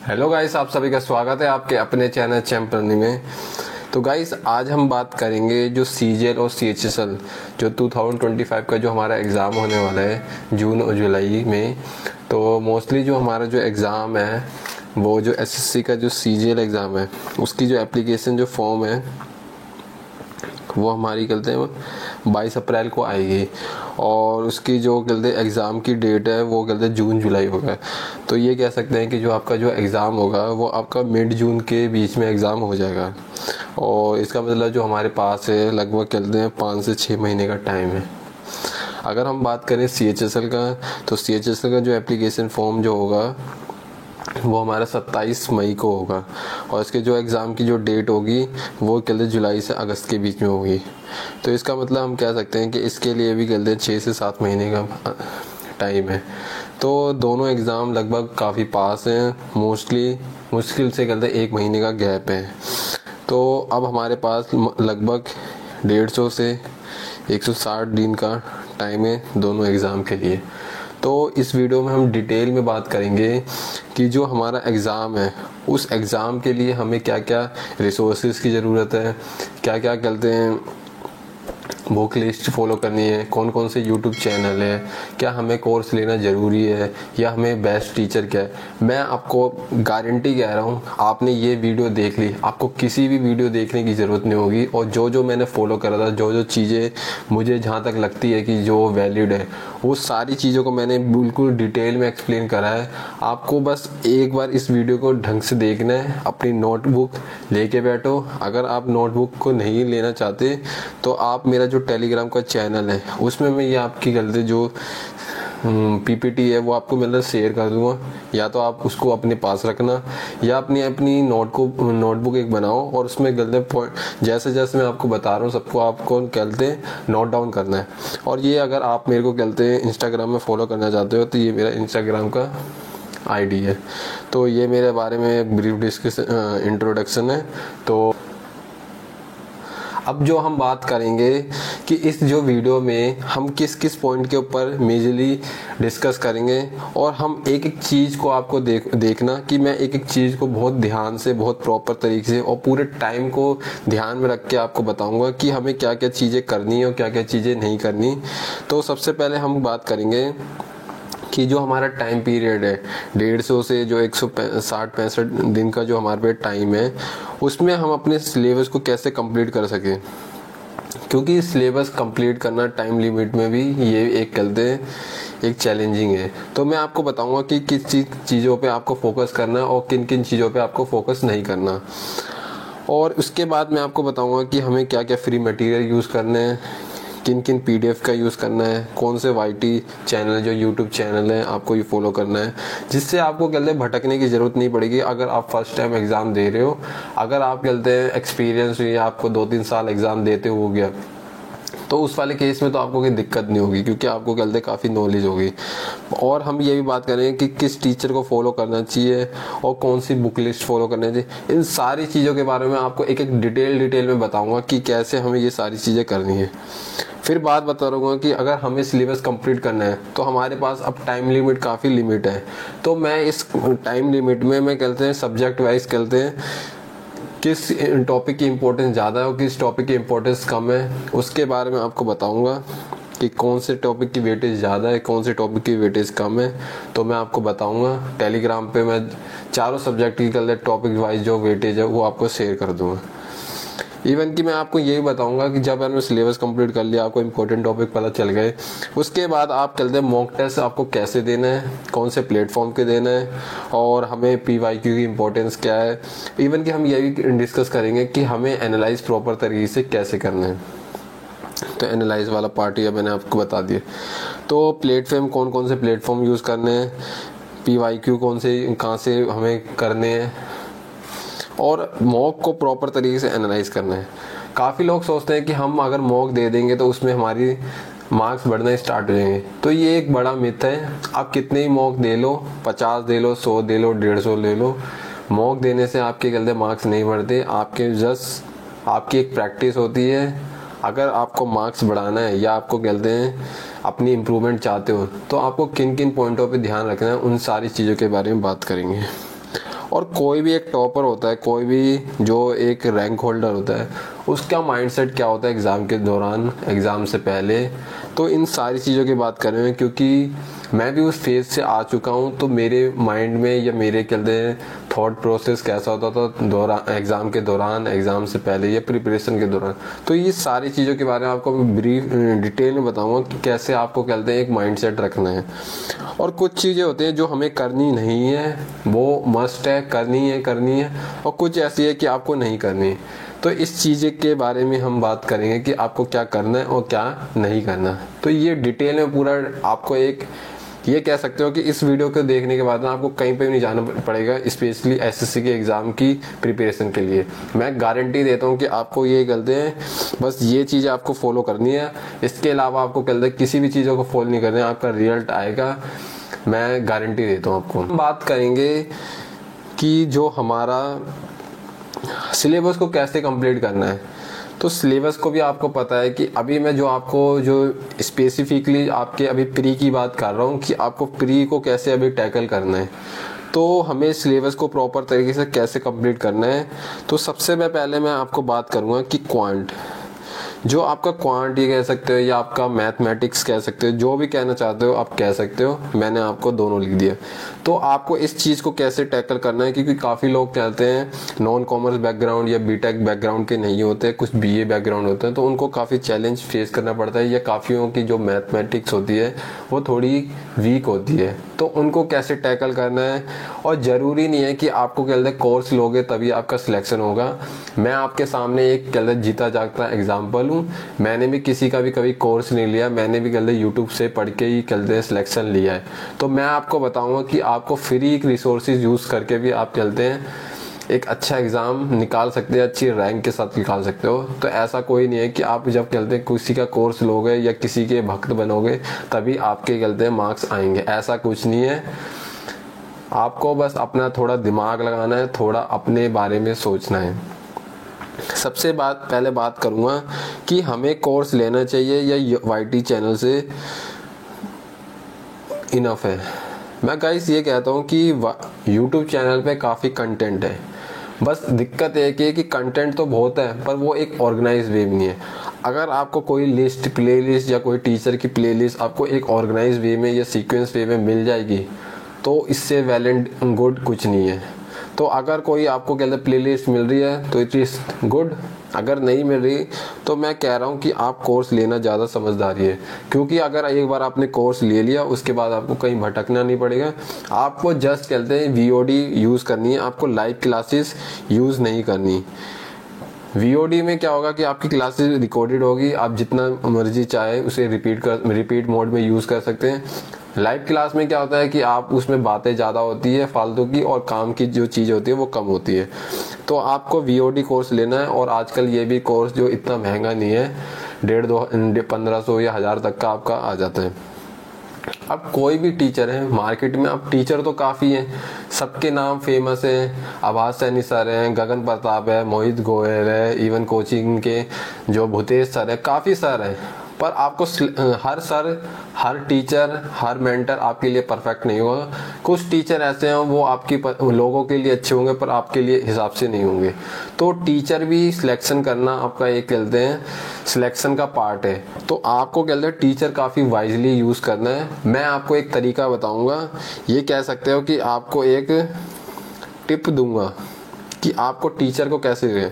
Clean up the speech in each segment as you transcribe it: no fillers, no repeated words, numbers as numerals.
Hello guys, आप सभी का स्वागत है आपके अपने चैनल चैंपियन में। तो गाइस, आज हम बात करेंगे जो सीजीएल और सीएचएसएल जो 2025 का जो हमारा एग्ज़ाम होने वाला है जून और जुलाई में। तो मोस्टली जो हमारा जो एग्ज़ाम है वो जो एसएससी का जो सीजीएल एग्ज़ाम है उसकी जो एप्लीकेशन जो फॉर्म है वो हमारी कहते हैं 22 अप्रैल को आएगी और उसकी जो कहते हैं एग्ज़ाम की डेट है वो कहते हैं जून जुलाई होगा। तो ये कह सकते हैं कि जो आपका जो एग्ज़ाम होगा वो आपका मिड जून के बीच में एग्ज़ाम हो जाएगा। और इसका मतलब जो हमारे पास है लगभग कहते हैं 5 से 6 महीने का टाइम है। अगर हम बात करें सीएचएसएल का, तो सीएचएसएल का जो एप्लीकेशन फॉर्म जो होगा वो हमारा 27 मई को होगा और इसके जो एग्ज़ाम की जो डेट होगी वो कहते जुलाई से अगस्त के बीच में होगी। तो इसका मतलब हम कह सकते हैं कि इसके लिए भी कहते हैं 6 से 7 महीने का टाइम है। तो दोनों एग्ज़ाम लगभग काफ़ी पास हैं, मुश्किल से कहते हैं 1 महीने का गैप है। तो अब हमारे पास लगभग 150 से 160 दिन का टाइम है दोनों एग्ज़ाम के लिए। तो इस वीडियो में हम डिटेल में बात करेंगे कि जो हमारा एग्ज़ाम है उस एग्ज़ाम के लिए हमें क्या क्या रिसोर्सेज की ज़रूरत है, क्या क्या कहते हैं बुक लिस्ट फॉलो करनी है, कौन कौन से यूट्यूब चैनल है, क्या हमें कोर्स लेना ज़रूरी है या हमें बेस्ट टीचर क्या है। मैं आपको गारंटी कह रहा हूँ, आपने ये वीडियो देख ली, आपको किसी भी वीडियो देखने की ज़रूरत नहीं होगी। और जो जो मैंने फॉलो करा था, जो जो चीज़ें मुझे जहाँ तक लगती है कि जो वैलिड है, वो सारी चीज़ों को मैंने बिल्कुल डिटेल में एक्सप्लेन करा है। आपको बस एक बार इस वीडियो को ढंग से देखना है, अपनी नोटबुक लेके बैठो। अगर आप नोटबुक को नहीं लेना चाहते तो आप मेरा जो टेलीग्राम का चैनल है उसमें मैं ये आपकी गलती जो पीपीटी है वो आपको मतलब शेयर कर दूंगा, या तो आप उसको अपने पास रखना या अपनी नोटबुक एक बनाओ और उसमें गलते पॉइंट जैसे जैसे मैं आपको बता रहा हूँ सबको आपको कहते हैं नोट डाउन करना है। और ये अगर आप मेरे को कहते हैं इंस्टाग्राम में फॉलो करना चाहते हो तो ये मेरा इंस्टाग्राम का आईडी है। तो ये मेरे बारे में ब्रीफ डिस्कशन इंट्रोडक्शन है। तो अब जो हम बात करेंगे कि इस जो वीडियो में हम किस किस पॉइंट के ऊपर मेजरली डिस्कस करेंगे और हम एक एक चीज़ को आपको देखना कि मैं एक एक चीज़ को बहुत ध्यान से, बहुत प्रॉपर तरीके से और पूरे टाइम को ध्यान में रख के आपको बताऊंगा कि हमें क्या क्या चीज़ें करनी है और क्या क्या चीज़ें नहीं करनी। तो सबसे पहले हम बात करेंगे कि जो हमारा टाइम पीरियड है 150 से जो 160-65 दिन का जो हमारे पे टाइम है उसमें हम अपने सिलेबस को कैसे कंप्लीट कर सकें, क्योंकि सिलेबस कंप्लीट करना टाइम लिमिट में भी ये एक कहते हैं एक चैलेंजिंग है। तो मैं आपको बताऊंगा कि किस चीज़ों पे आपको फोकस करना है और किन किन चीज़ों पे आपको फोकस नहीं करना। और उसके बाद मैं आपको बताऊंगा कि हमें क्या क्या फ्री मटेरियल यूज़ करने हैं, किन किन पीडीएफ का यूज़ करना है, कौन से वाईटी चैनल जो यूट्यूब चैनल है आपको ये फॉलो करना है, जिससे आपको कहते हैं भटकने की ज़रूरत नहीं पड़ेगी। अगर आप फर्स्ट टाइम एग्ज़ाम दे रहे हो, अगर आप कहते हैं एक्सपीरियंस हुई, आपको 2-3 साल एग्ज़ाम देते हो गया, तो उस वाले केस में तो आपको कोई दिक्कत नहीं होगी क्योंकि आपको कहते हैं काफ़ी नॉलेज होगी। और हम ये भी बात करेंगे कि किस टीचर को फॉलो करना चाहिए और कौन सी बुक लिस्ट फॉलो करनी चाहिए। इन सारी चीज़ों के बारे में आपको एक एक डिटेल में बताऊंगा कि कैसे हमें ये सारी चीज़ें करनी है। फिर बात बता रहूँगा कि अगर हमें सिलेबस कंप्लीट करना है तो हमारे पास अब टाइम लिमिट काफ़ी लिमिट है। तो मैं इस टाइम लिमिट में मैं कहते हैं सब्जेक्ट वाइज कहते हैं किस टॉपिक की इम्पोर्टेंस ज़्यादा है और किस टॉपिक की इम्पोर्टेंस कम है, उसके बारे में आपको बताऊंगा कि कौन से टॉपिक की वेटेज ज़्यादा है, कौन से टॉपिक की वेटेज कम है। तो मैं आपको बताऊंगा टेलीग्राम पे मैं चारों सब्जेक्ट की टॉपिक वाइज जो वेटेज है वो आपको शेयर कर दूंगा। इवन कि मैं आपको ये भी बताऊंगा कि जब मैंने सिलेबस कंप्लीट कर लिया, आपको इंपॉर्टेंट टॉपिक पता चल गए, उसके बाद आप चलते हैं मॉक टेस्ट आपको कैसे देना है, कौन से प्लेटफॉर्म के देना है और हमें पीवाईक्यू की इम्पोर्टेंस क्या है। इवन कि हम ये भी डिस्कस करेंगे कि हमें एनालाइज प्रॉपर तरीके से कैसे करना है। तो एनालाइज वाला पार्ट ये मैंने आपको बता दिया। तो प्लेटफॉर्म कौन कौन से प्लेटफॉर्म यूज़ करने हैं, पीवाईक्यू कौन से कहाँ से हमें करने हैं और मॉक को प्रॉपर तरीके से एनालाइज करना है। काफ़ी लोग सोचते हैं कि हम अगर मॉक दे देंगे तो उसमें हमारी मार्क्स बढ़ना स्टार्ट हो जाएंगे। तो ये एक बड़ा मिथ है। आप कितने ही मॉक दे लो, 50 दे लो, 100 दे लो, 150 ले लो, मॉक देने से आपके गलते मार्क्स नहीं बढ़ते। आपके जस्ट आपकी एक प्रैक्टिस होती है। अगर आपको मार्क्स बढ़ाना है या आपको कहते हैं अपनी इम्प्रूवमेंट चाहते हो तो आपको किन किन पॉइंटों पे ध्यान रखना है, उन सारी चीज़ों के बारे में बात करेंगे। और कोई भी एक टॉपर होता है, कोई भी जो एक रैंक होल्डर होता है, उसका माइंडसेट क्या होता है एग्ज़ाम के दौरान, एग्ज़ाम से पहले। तो इन सारी चीज़ों की बात कर रहे हैं क्योंकि मैं भी उस फेज़ से आ चुका हूँ। तो मेरे माइंड में या मेरे कहते हैं थॉट प्रोसेस कैसा होता था दौरान एग्ज़ाम के दौरान, एग्ज़ाम से पहले या प्रिपरेशन के दौरान। तो ये सारी चीज़ों के बारे में आपको ब्रीफ डिटेल में बताऊंगा कि कैसे आपको कहते हैं एक माइंडसेट रखना है। और कुछ चीज़ें होती हैं जो हमें करनी नहीं है, वो मस्ट है, करनी है, और कुछ ऐसी है कि आपको नहीं करनी। तो इस चीज़ के बारे में हम बात करेंगे कि आपको क्या करना है और क्या नहीं करना। तो ये डिटेल में पूरा आपको एक ये कह सकते हो कि इस वीडियो को देखने के बाद ना आपको कहीं पे भी नहीं जाना पड़ेगा, स्पेशली एसएससी के एग्ज़ाम की प्रिपरेशन के लिए। मैं गारंटी देता हूँ कि आपको ये गलती है, बस ये चीज़ आपको फॉलो करनी है। इसके अलावा आपको कहते हैं किसी भी चीज़ों को फॉलो नहीं करना है, आपका रिजल्ट आएगा, मैं गारंटी देता हूँ आपको। हम बात करेंगे कि जो हमारा सिलेबस को कैसे कंप्लीट करना है। तो सिलेबस को भी आपको पता है कि अभी मैं जो आपको जो स्पेसिफिकली आपके अभी प्री की बात कर रहा हूँ कि आपको प्री को कैसे अभी टैकल करना है। तो हमें सिलेबस को प्रॉपर तरीके से कैसे कंप्लीट करना है। तो सबसे पहले मैं आपको बात करूँगा कि क्वांट, जो आपका क्वांट ये कह सकते हो या आपका मैथमेटिक्स कह सकते हो, जो भी कहना चाहते हो आप कह सकते हो, मैंने आपको दोनों लिख दिया। तो आपको इस चीज़ को कैसे टैकल करना है, क्योंकि काफ़ी लोग कहते हैं नॉन कॉमर्स बैकग्राउंड या बीटेक बैकग्राउंड के नहीं होते, कुछ बीए बैकग्राउंड होते हैं, तो उनको काफ़ी चैलेंज फेस करना पड़ता है, या काफ़ियों की जो मैथमेटिक्स होती है वो थोड़ी वीक होती है। तो उनको कैसे टैकल करना है। और ज़रूरी नहीं है कि आपको कहते हैं कोर्स लोगे तभी आपका सिलेक्शन होगा। मैं आपके सामने एक कहते हैं जीता जागता एग्जाम्पल हूँ। मैंने भी किसी का भी कभी कोर्स नहीं लिया, मैंने भी कहते यूट्यूब से पढ़ के ही कहते हैं सिलेक्शन लिया है। तो मैं आपको बताऊंगा कि आपको फ्री रिसोर्सेज यूज़ करके भी आप कहते हैं एक अच्छा एग्ज़ाम निकाल सकते हैं, अच्छी रैंक के साथ निकाल सकते हो। तो ऐसा कोई नहीं है कि आप जब कहते हैं किसी का कोर्स लोगे या किसी के भक्त बनोगे तभी आपके कहते हैं मार्क्स आएंगे, ऐसा कुछ नहीं है। आपको बस अपना थोड़ा दिमाग लगाना है, थोड़ा अपने बारे में सोचना है। सबसे पहले बात करूँगा कि हमें कोर्स लेना चाहिए या YT चैनल से इनफ है। मैं गाइस ये कहता हूँ कि YouTube चैनल पे काफ़ी कंटेंट है, बस दिक्कत एक है कि कंटेंट तो बहुत है पर वो एक ऑर्गेनाइज वे में नहीं है। अगर आपको कोई लिस्ट प्लेलिस्ट या कोई टीचर की प्लेलिस्ट आपको एक ऑर्गेनाइज वे में या सीक्वेंस वे में मिल जाएगी तो इससे वेल एंड गुड कुछ नहीं है। तो अगर कोई आपको कहते हैं प्लेलिस्ट मिल रही है तो इट इज़ गुड, अगर नहीं मिल रही तो मैं कह रहा हूँ कि आप कोर्स लेना ज़्यादा समझदारी है। क्योंकि अगर एक बार आपने कोर्स ले लिया उसके बाद आपको कहीं भटकना नहीं पड़ेगा। आपको जस्ट कहते हैं VOD यूज़ करनी है, आपको लाइव क्लासेस यूज़ नहीं करनी। VOD में क्या होगा कि आपकी क्लासेस रिकॉर्डेड होगी, आप जितना मर्जी चाहे उसे रिपीट मोड में यूज़ कर सकते हैं। लाइव क्लास में क्या होता है कि आप उसमें बातें ज़्यादा होती है फालतू की, और काम की जो चीज़ होती है वो कम होती है। तो आपको VOD कोर्स लेना है। और आजकल ये भी कोर्स जो इतना महंगा नहीं है, 1500 या 1000 तक का आपका आ जाता है। अब कोई भी टीचर है मार्केट में, अब टीचर तो काफ़ी हैं, सबके नाम फेमस हैं। आभास सैनी सर हैं, गगन प्रताप है, मोहित गोयल है, इवन कोचिंग के जो भूतेश सर है, काफ़ी सर हैं। पर आपको हर टीचर हर मेंटर आपके लिए परफेक्ट नहीं होगा। कुछ टीचर ऐसे हैं वो आपकी लोगों के लिए अच्छे होंगे पर आपके लिए हिसाब से नहीं होंगे। तो टीचर भी सिलेक्शन करना आपका एक कहते हैं सिलेक्शन का पार्ट है। तो आपको कहते हैं टीचर काफ़ी वाइजली यूज़ करना है। मैं आपको एक तरीका बताऊंगा, ये कह सकते हो कि आपको एक टिप दूंगा कि आपको टीचर को कैसे दें।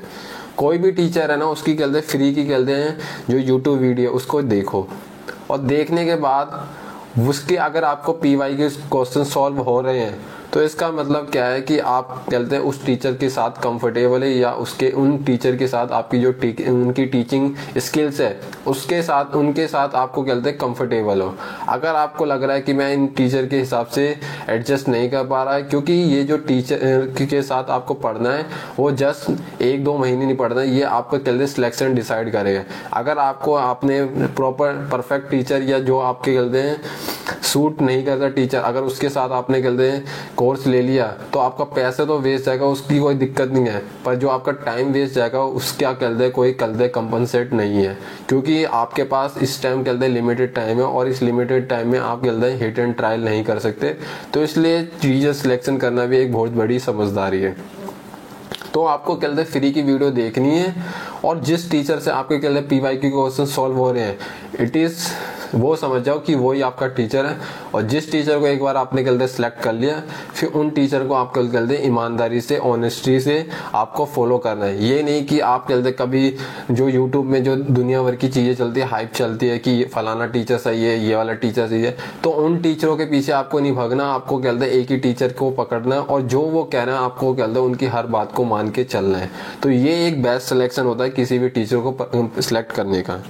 कोई भी टीचर है ना, उसकी कहते हैं फ्री की कहते हैं जो यूट्यूब वीडियो उसको देखो, और देखने के बाद उसके अगर आपको PY के क्वेश्चन सॉल्व हो रहे हैं तो इसका मतलब क्या है कि आप कहते हैं उस टीचर के साथ कंफर्टेबल है, या उन टीचर के साथ आपकी जो उनकी टीचिंग स्किल्स है उनके साथ आपको कहते हैं कंफर्टेबल हो। अगर आपको लग रहा है कि मैं इन टीचर के हिसाब से एडजस्ट नहीं कर पा रहा है, क्योंकि ये जो टीचर के साथ आपको पढ़ना है वो जस्ट 1-2 महीने नहीं पढ़ना है, ये आपको कहते हैं सिलेक्शन डिसाइड करेगा। अगर आपको आपने प्रॉपर परफेक्ट टीचर या जो आपके कहते हैं सूट नहीं करता टीचर, अगर उसके साथ आपने कहते हैं कोर्स ले लिया तो आपका पैसा तो वेस्ट जाएगा, उसकी कोई दिक्कत नहीं है, पर जो आपका टाइम वेस्ट जाएगा उसका कहते कोई कहते कंपनसेट नहीं है, क्योंकि आपके पास इस टाइम कहते लिमिटेड टाइम है और इस लिमिटेड टाइम में आप कहते हिट एंड ट्रायल नहीं कर सकते। तो इसलिए टीचर सिलेक्शन करना भी एक बहुत बड़ी समझदारी है। तो आपको कहते फ्री की वीडियो देखनी है और जिस टीचर से आपके कहते PYQ क्वेश्चन सॉल्व हो रहे हैं, इट इज वो समझ जाओ कि वही आपका टीचर है। और जिस टीचर को एक बार आपने कहते सिलेक्ट कर लिया, फिर उन टीचर को आप कहते ईमानदारी से, ऑनेस्टी से आपको फॉलो करना है। ये नहीं कि आप कहते कभी जो यूट्यूब में जो दुनिया भर की चीजें चलती है, हाइप चलती है कि फलाना टीचर सही है, ये वाला टीचर सही है, तो उन टीचरों के पीछे आपको नहीं भागना, आपको कहते एक ही टीचर को पकड़ना और जो वो कह रहे हैं आपको कहते उनकी हर बात को मान के चलना है। तो ये एक बेस्ट सिलेक्शन होता है किसी भी टीचर को सिलेक्ट करने का।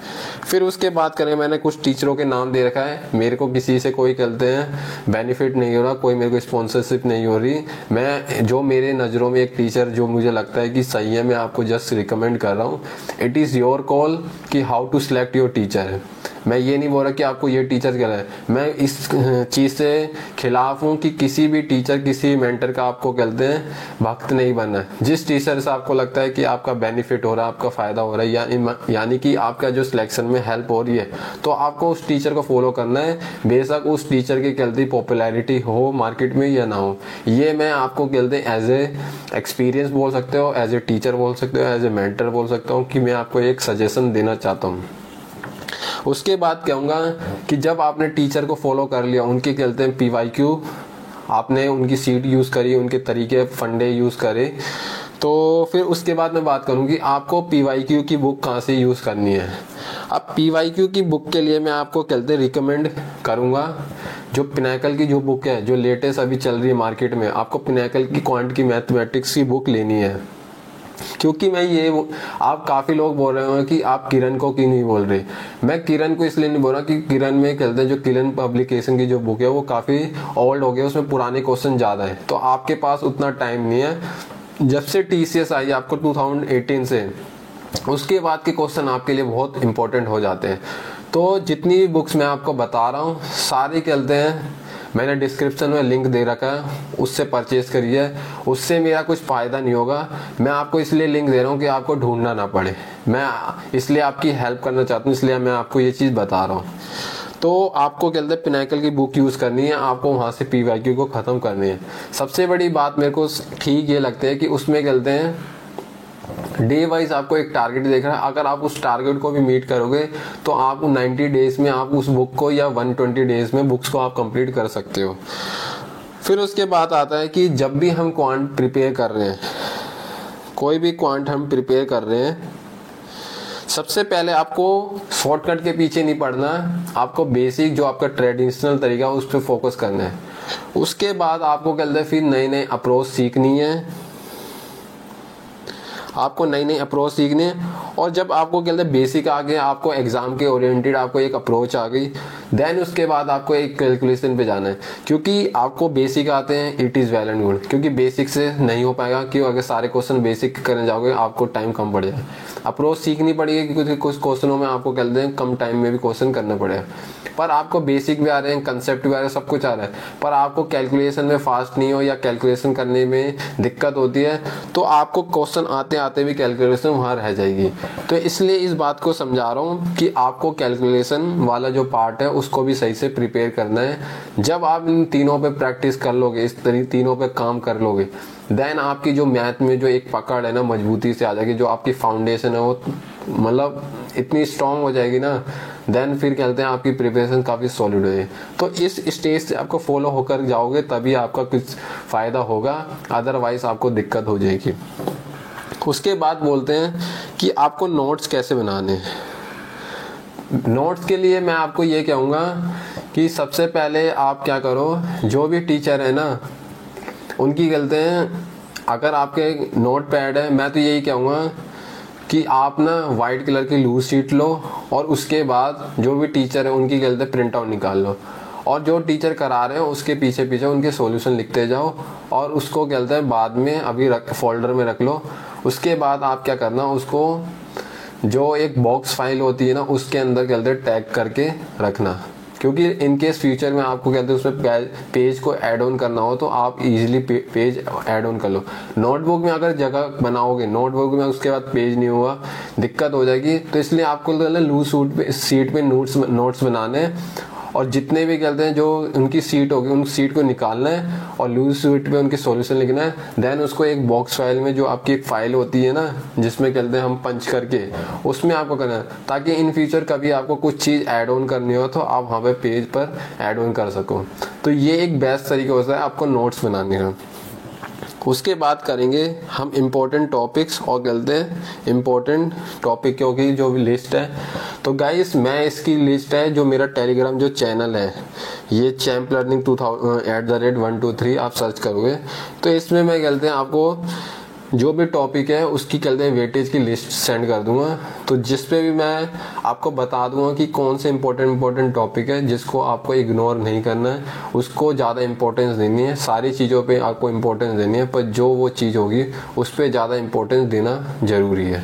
फिर उसके बाद करें, मैंने कुछ टीचरों के नाम दे रखा है, मेरे को किसी से कोई कहते हैं बेनिफिट नहीं हो रहा, कोई मेरे को स्पॉन्सरशिप नहीं हो रही, मैं जो मेरे नज़रों में एक टीचर जो मुझे लगता है कि सही है, मैं आपको जस्ट रिकमेंड कर रहा हूँ। इट इज़ योर कॉल कि how to select your teacher. मैं ये नहीं बोल रहा कि आपको ये टीचर क्या है, मैं इस चीज़ से खिलाफ हूँ कि किसी भी टीचर, किसी मेंटर का आपको कहते हैं भक्त नहीं बनना है। जिस टीचर से आपको लगता है कि आपका बेनिफिट हो रहा है, आपका फ़ायदा हो रहा है, यानी कि आपका जो सिलेक्शन में हेल्प हो रही है, तो आपको उस टीचर को फॉलो करना है, बेशक उस टीचर की कहती पॉपुलैरिटी हो मार्केट में या ना हो। ये मैं आपको कहते एज ए एक्सपीरियंस बोल सकते हो, एज ए टीचर बोल सकते हो, एज ए मेंटर बोल सकता हूँ कि मैं आपको एक सजेशन देना चाहता हूँ। उसके बाद कहूँगा कि जब आपने टीचर को फॉलो कर लिया, उनके कहते हैं PYQ, आपने उनकी सीट यूज़ करी, उनके तरीके फंडे यूज़ करे, तो फिर उसके बाद मैं बात करूँगी आपको PYQ की बुक कहाँ से यूज़ करनी है। अब PYQ की बुक के लिए मैं आपको कहते रिकमेंड करूँगा जो पिनाकल की जो बुक है, जो लेटेस्ट अभी चल रही है मार्केट में, आपको पिनाकल की क्वांट की मैथमेटिक्स की बुक लेनी है। क्योंकि मैं ये आप काफ़ी लोग बोल रहे हो कि आप किरण को क्यों नहीं बोल रहे, मैं किरण को इसलिए नहीं बोल रहा कि किरण में कहते हैं जो किरण पब्लिकेशन की जो बुक है वो काफ़ी ओल्ड हो गया, उसमें पुराने क्वेश्चन ज़्यादा है, तो आपके पास उतना टाइम नहीं है। जब से TCS आई आपको 2018 से, उसके बाद के क्वेश्चन आपके लिए बहुत इंपॉर्टेंट हो जाते हैं। तो जितनी भी बुक्स मैं आपको बता रहा हूँ सारी कहते हैं, मैंने डिस्क्रिप्शन में लिंक दे रखा है, उससे परचेज करिए। उससे मेरा कुछ फ़ायदा नहीं होगा, मैं आपको इसलिए लिंक दे रहा हूँ कि आपको ढूंढना ना पड़े, मैं इसलिए आपकी हेल्प करना चाहता हूँ, इसलिए मैं आपको ये चीज़ बता रहा हूँ। तो आपको कहते हैं पिनाकल की बुक यूज़ करनी है, आपको वहाँ से PYQ को ख़त्म करनी है। सबसे बड़ी बात मेरे को ठीक ये लगता है कि उसमें कहते हैं डे वाइज आपको एक टारगेट देख रहा है, अगर आप उस टारगेट को भी मीट करोगे तो आप 90 डेज में आप उस बुक को या 120 डेज में बुक्स को आप कंप्लीट कर सकते हो। फिर उसके बाद आता है कि जब भी हम क्वांट प्रिपेयर कर रहे हैं, कोई भी क्वांट हम प्रिपेयर कर रहे हैं, सबसे पहले आपको शॉर्टकट के पीछे नहीं पड़ना, आपको बेसिक जो आपका ट्रेडिशनल तरीका है उस पर फोकस करना है। उसके बाद आपको कहते हैं फिर नए नए अप्रोच सीखनी है, आपको नई नई अप्रोच सीखनी है। और जब आपको कहते हैं बेसिक आ गया, आपको एग्जाम के ओरिएंटेड आपको एक अप्रोच आ गई, देन उसके बाद आपको एक कैलकुलेशन पे जाना है। क्योंकि आपको बेसिक आते हैं, it is well and good, क्योंकि बेसिक से नहीं हो पाएगा, क्यों अगर सारे क्वेश्चन बेसिक करने जाओगे आपको टाइम कम पड़ जाए। अप्रोच सीखनी पड़ेगी क्योंकि कुछ क्वेश्चनों में आपको कहते हैं कम टाइम में भी क्वेश्चन करना पड़ेगा। पर आपको बेसिक भी आ रहे हैं, कंसेप्ट भी आ रहे हैं, सब कुछ आ रहा है, पर आपको कैलकुलेशन में फास्ट नहीं हो या कैलकुलेशन करने में दिक्कत होती है, तो आपको क्वेश्चन आते आते भी कैलकुलेशन वहाँ रह जाएगी। तो इसलिए इस बात को समझा रहा हूँ कि आपको कैलकुलेशन वाला जो पार्ट है उसको भी सही से प्रिपेयर करना है। जब आप इन तीनों पे प्रैक्टिस कर लोगे, इस तीनों पे काम कर लोगे, देन आपकी जो मैथ में जो एक पकड़ है ना मजबूती से आ जाएगी, जो आपकी फाउंडेशन है वो मतलब इतनी स्ट्रांग हो जाएगी ना, देन फिर कहते हैं आपकी प्रिपरेशन काफ़ी सॉलिड हो जाएगी। तो इस स्टेज से आपको फॉलो होकर जाओगे तभी आपका कुछ फ़ायदा होगा, अदरवाइज आपको दिक्कत हो जाएगी। उसके बाद बोलते हैं कि आपको नोट्स कैसे बनाने हैं। नोट्स के लिए मैं आपको ये कहूँगा कि सबसे पहले आप क्या करो, जो भी टीचर है ना उनकी कहते हैं, अगर आपके नोट पैड है, मैं तो यही कहूँगा कि आप ना वाइट कलर की लूज शीट लो और उसके बाद जो भी टीचर है उनकी कहते हैं प्रिंट आउट निकाल लो, और जो टीचर करा रहे हैं उसके पीछे पीछे उनके सॉल्यूशन लिखते जाओ, और उसको कहते हैं बाद में अभी फोल्डर में रख लो। उसके बाद आप क्या करना, उसको जो एक बॉक्स फाइल होती है ना उसके अंदर कहते हैं टैग करके रखना। क्योंकि इनकेस फ्यूचर में आपको कहते हैं उसमें पेज को ऐड ऑन करना हो तो आप इजीली पेज ऐड ऑन कर लो। नोटबुक में अगर जगह बनाओगे, नोटबुक में उसके बाद पेज नहीं हुआ, दिक्कत हो जाएगी। तो इसलिए आपको लूज सीट पे नोट्स बनाने हैं, और जितने भी कहते हैं जो उनकी सीट होगी उन सीट को निकालना है और लूज सीट पे उनके सॉल्यूशन लिखना है। देन उसको एक बॉक्स फाइल में, जो आपकी एक फाइल होती है ना जिसमें कहते हैं हम पंच करके, उसमें आपको करना है, ताकि इन फ्यूचर कभी आपको कुछ चीज़ ऐड ऑन करनी हो तो आप वहाँ पे पेज पर ऐड ऑन कर सको। तो ये एक बेस्ट तरीका होता है आपको नोट्स बनाने का। उसके बाद करेंगे हम इम्पोर्टेंट टॉपिक्स और कहते हैं इम्पोर्टेंट टॉपिक की जो भी लिस्ट है। तो गाइस मैं इसकी लिस्ट है जो मेरा टेलीग्राम जो चैनल है, ये चैम्प लर्निंग 2000@123 आप सर्च करोगे तो इसमें मैं कहते हैं आपको जो भी टॉपिक है उसकी कहते हैं वेटेज की लिस्ट सेंड कर दूंगा। तो जिस पे भी मैं आपको बता दूंगा कि कौन से इंपॉर्टेंट टॉपिक है जिसको आपको इग्नोर नहीं करना है, उसको ज़्यादा इंपॉर्टेंस देनी है। सारी चीज़ों पे आपको इंपॉर्टेंस देनी है, पर जो वो चीज़ होगी उस पर ज़्यादा इंपॉर्टेंस देना ज़रूरी है।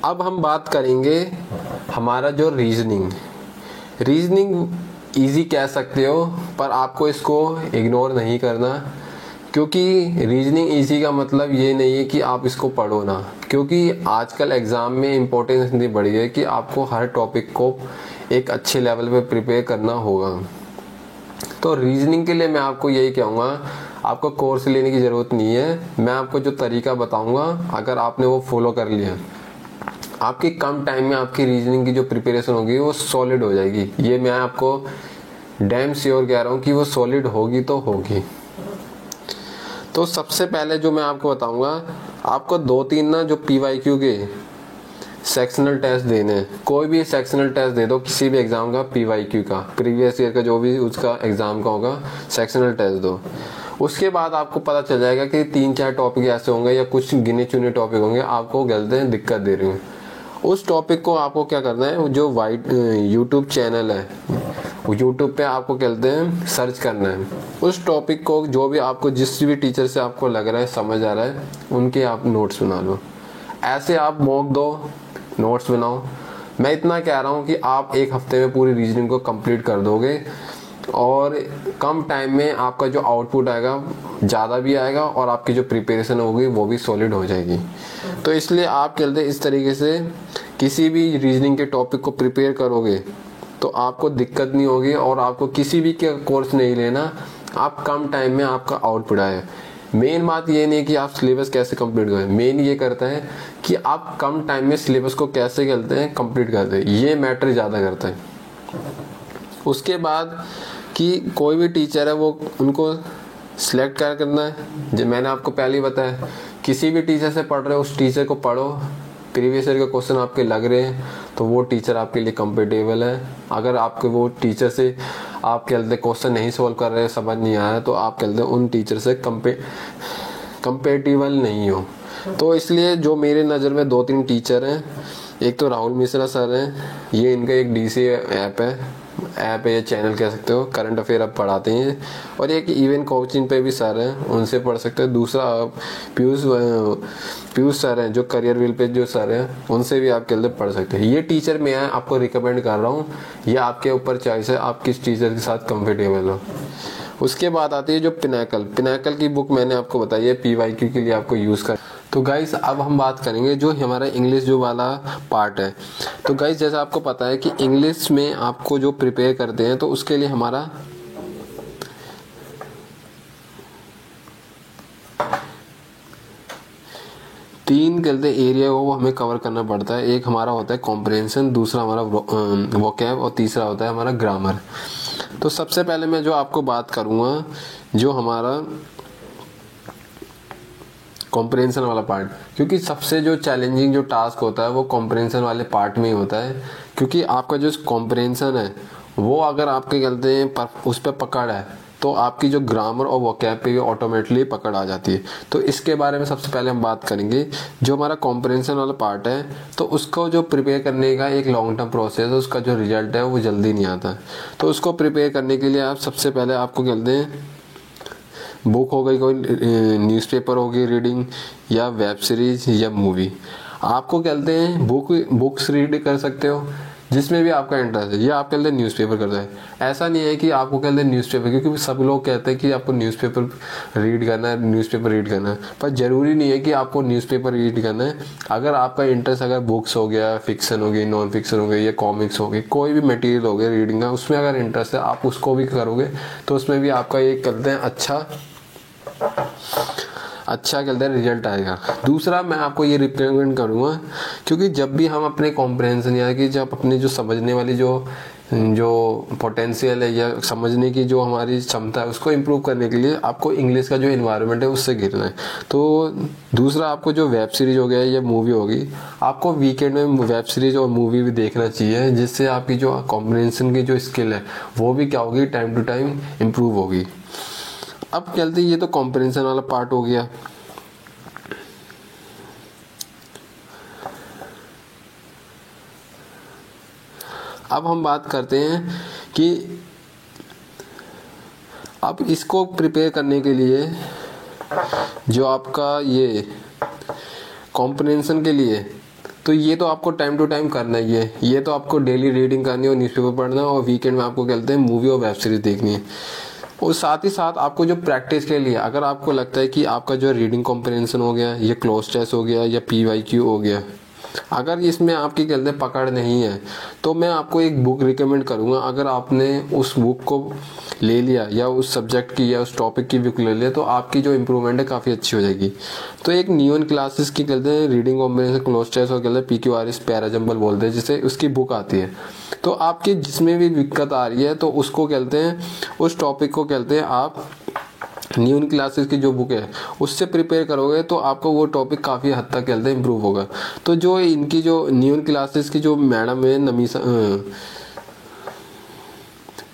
अब हम बात करेंगे हमारा जो रीजनिंग इजी कह सकते हो, पर आपको इसको इग्नोर नहीं करना, क्योंकि रीजनिंग इजी का मतलब ये नहीं है कि आप इसको पढ़ो ना, क्योंकि आजकल एग्ज़ाम में इम्पोर्टेंस इतनी बढ़ी है कि आपको हर टॉपिक को एक अच्छे लेवल पे प्रिपेयर करना होगा। तो रीजनिंग के लिए मैं आपको यही कहूँगा, आपको कोर्स लेने की ज़रूरत नहीं है। मैं आपको जो तरीका बताऊँगा, अगर आपने वो फॉलो कर लिया, आपकी कम टाइम में आपकी रीजनिंग की जो प्रिपरेशन होगी वो सॉलिड हो जाएगी। ये मैं आपको डैम श्योर कह रहा हूँ कि वो सॉलिड होगी तो होगी। तो सबसे पहले जो मैं आपको बताऊंगा, आपको 2-3 ना जो PYQ के सेक्शनल टेस्ट देने हैं। कोई भी सेक्शनल टेस्ट दे दो किसी भी एग्जाम का, PYQ का, प्रीवियस ईयर का जो भी उसका एग्जाम का होगा, सेक्शनल टेस्ट दो। उसके बाद आपको पता चल जाएगा कि 3-4 टॉपिक ऐसे होंगे या कुछ गिने चुने टॉपिक होंगे आपको गलते हैं दिक्कत दे रही हैं। उस टॉपिक को आपको क्या करना है, जो यूट्यूब चैनल है, यूट्यूब पे आपको कहते हैं सर्च करना है। उस टॉपिक को जो भी आपको जिस भी टीचर से आपको लग रहा है समझ आ रहा है, उनके आप नोट्स बना लो। ऐसे आप मॉक दो, नोट्स बनाओ। मैं इतना कह रहा हूँ कि आप 1 हफ्ते में पूरी रीजनिंग को कंप्लीट कर दोगे और कम टाइम में आपका जो आउटपुट आएगा ज़्यादा भी आएगा और आपकी जो प्रिपरेशन होगी वो भी सॉलिड हो जाएगी। तो इसलिए आप चलते इस तरीके से किसी भी रीजनिंग के टॉपिक को प्रिपेयर करोगे तो आपको दिक्कत नहीं होगी और आपको किसी भी का कोर्स नहीं लेना, आप कम टाइम में आपका आउटपुट आए। मेन बात ये नहीं कि आप सिलेबस कैसे कंप्लीट करें, मेन ये करता है कि आप कम टाइम में सिलेबस को कैसे करते हैं कंप्लीट करते हैं, ये मैटर ज़्यादा करता है। उसके बाद कि कोई भी टीचर है वो उनको सिलेक्ट क्या करना है, जो मैंने आपको पहले ही बताया, किसी भी टीचर से पढ़ रहे हो उस टीचर को पढ़ो। प्रीवियस ईयर के क्वेश्चन आपके लग रहे हैं तो वो टीचर आपके लिए कंफर्टेबल है। अगर आपके वो टीचर से आप कहते क्वेश्चन नहीं सॉल्व कर रहे, समझ नहीं आया, तो आप कहते उन टीचर से कंपेटेबल नहीं हो। तो इसलिए जो मेरे नज़र में 2-3 टीचर हैं, एक तो राहुल मिश्रा सर हैं, ये इनका एक DC ऐप है या चैनल कह सकते हो, करंट अफेयर आप पढ़ाते हैं, और एक इवेंट कोचिंग पे भी सर हैं, उनसे पढ़ सकते हैं। दूसरा पीयूष सर हैं जो करियर व्हील पे जो सर हैं, उनसे भी आप कहते पढ़ सकते हैं। ये टीचर मैं आपको रिकमेंड कर रहा हूँ, ये आपके ऊपर चॉइस है, आप किस टीचर के साथ कंफर्टेबल हो। उसके बाद आती है जो पिनाकल की बुक मैंने आपको बताई है PYQ के लिए आपको यूज़ कर। तो गाइस अब हम बात करेंगे जो हमारा इंग्लिश जो वाला पार्ट है। तो गाइस जैसा आपको पता है कि इंग्लिश में आपको जो प्रिपेयर करते हैं तो उसके लिए हमारा तीन कहते एरिया वो हमें कवर करना पड़ता है। एक हमारा होता है कॉम्प्रिहेंशन, दूसरा हमारा वोकैब और तीसरा होता है हमारा ग्रामर। तो सबसे पहले मैं जो आपको बात करूँगा जो हमारा कॉम्प्रिहेंशन वाला पार्ट, क्योंकि सबसे जो चैलेंजिंग जो टास्क होता है वो कॉम्प्रिहेंशन वाले पार्ट में ही होता है। क्योंकि आपका जो कॉम्प्रिहेंशन है वो अगर आपके कहते हैं उस पर पकड़ है तो आपकी जो ग्रामर और वोकैब पे भी ऑटोमेटिकली पकड़ आ जाती है। तो इसके बारे में सबसे पहले हम बात करेंगे। जो हमारा कॉम्प्रिहेंशन वाला पार्ट है तो उसको जो प्रिपेयर करने का एक लॉन्ग टर्म प्रोसेस है, उसका जो रिजल्ट है वो जल्दी नहीं आता। तो उसको प्रिपेयर करने के लिए आप सबसे पहले आपको कहते हैं बुक हो गई, कोई न्यूज़पेपर हो गई रीडिंग, या वेब सीरीज या मूवी। आपको कहते हैं बुक्स रीड कर सकते हो जिसमें भी आपका इंटरेस्ट है, या आप कहते हैं न्यूज़पेपर करते हैं। ऐसा नहीं है कि आपको कहते हैं न्यूज़पेपर, क्योंकि सब लोग कहते हैं कि आपको न्यूज़पेपर रीड करना है, न्यूज़पेपर रीड करना है, पर ज़रूरी नहीं है कि आपको न्यूज़पेपर रीड करना है। अगर आपका इंटरेस्ट अगर बुक्स हो गया, फिक्सन हो गई, नॉन फिक्सन हो गई, या कॉमिक्स हो गई, कोई भी मटेरियल हो गया रीडिंग का, उसमें अगर इंटरेस्ट है आप उसको भी करोगे तो उसमें भी आपका ये कहते हैं अच्छा कहते हैं रिजल्ट आएगा। दूसरा मैं आपको ये रिकमेंड करूँगा, क्योंकि जब भी हम अपने कॉम्प्रहेंशन या कि जब अपने जो समझने वाली जो पोटेंशियल है या समझने की जो हमारी क्षमता है उसको इम्प्रूव करने के लिए आपको इंग्लिश का जो इन्वायरमेंट है उससे गिरना है। तो दूसरा आपको जो वेब सीरीज हो गया या मूवी होगी, आपको वीकेंड में वेब सीरीज और मूवी भी देखना चाहिए, जिससे आपकी जो कॉम्प्रहेंशन की जो स्किल है वो भी क्या होगी, टाइम टू टाइम इम्प्रूव होगी। अब चलते, ये तो कॉम्प्रहेंशन वाला पार्ट हो गया। अब हम बात करते हैं कि अब इसको प्रिपेयर करने के लिए जो आपका ये कॉम्प्रहेंशन के लिए, तो ये तो आपको टाइम टू टाइम करना ही है। ये तो आपको डेली रीडिंग करनी है और न्यूज़पेपर पढ़ना है, और वीकेंड में आपको कहते हैं मूवी और वेब सीरीज देखनी है। और साथ ही साथ आपको जो प्रैक्टिस के लिए, अगर आपको लगता है कि आपका जो रीडिंग कॉम्प्रहेंशन हो गया, ये क्लोज टेस्ट हो गया, या PYQ हो गया, अगर इसमें आपकी कहते पकड़ नहीं है, तो मैं आपको एक बुक रिकमेंड करूँगा। अगर आपने उस बुक को ले लिया या उस सब्जेक्ट की या उस टॉपिक की बुक ले लिया, तो आपकी जो इम्प्रूवमेंट है काफ़ी अच्छी हो जाएगी। तो एक नियॉन क्लासेस की कहते हैं रीडिंग कॉम्प्रहेंशन क्लोज टेस्ट और कहते हैं PQRS पैराजंबल बोलते हैं, जिसे उसकी बुक आती है। तो आपकी जिसमें भी दिक्कत आ रही है तो उसको कहते हैं, उस टॉपिक को कहते हैं आप न्यून क्लासेस की जो बुक है उससे प्रिपेयर करोगे तो आपको वो टॉपिक काफ़ी हद तक कहते हैं इम्प्रूव होगा। तो जो इनकी जो न्यून क्लासेस की जो मैडम है नमीसा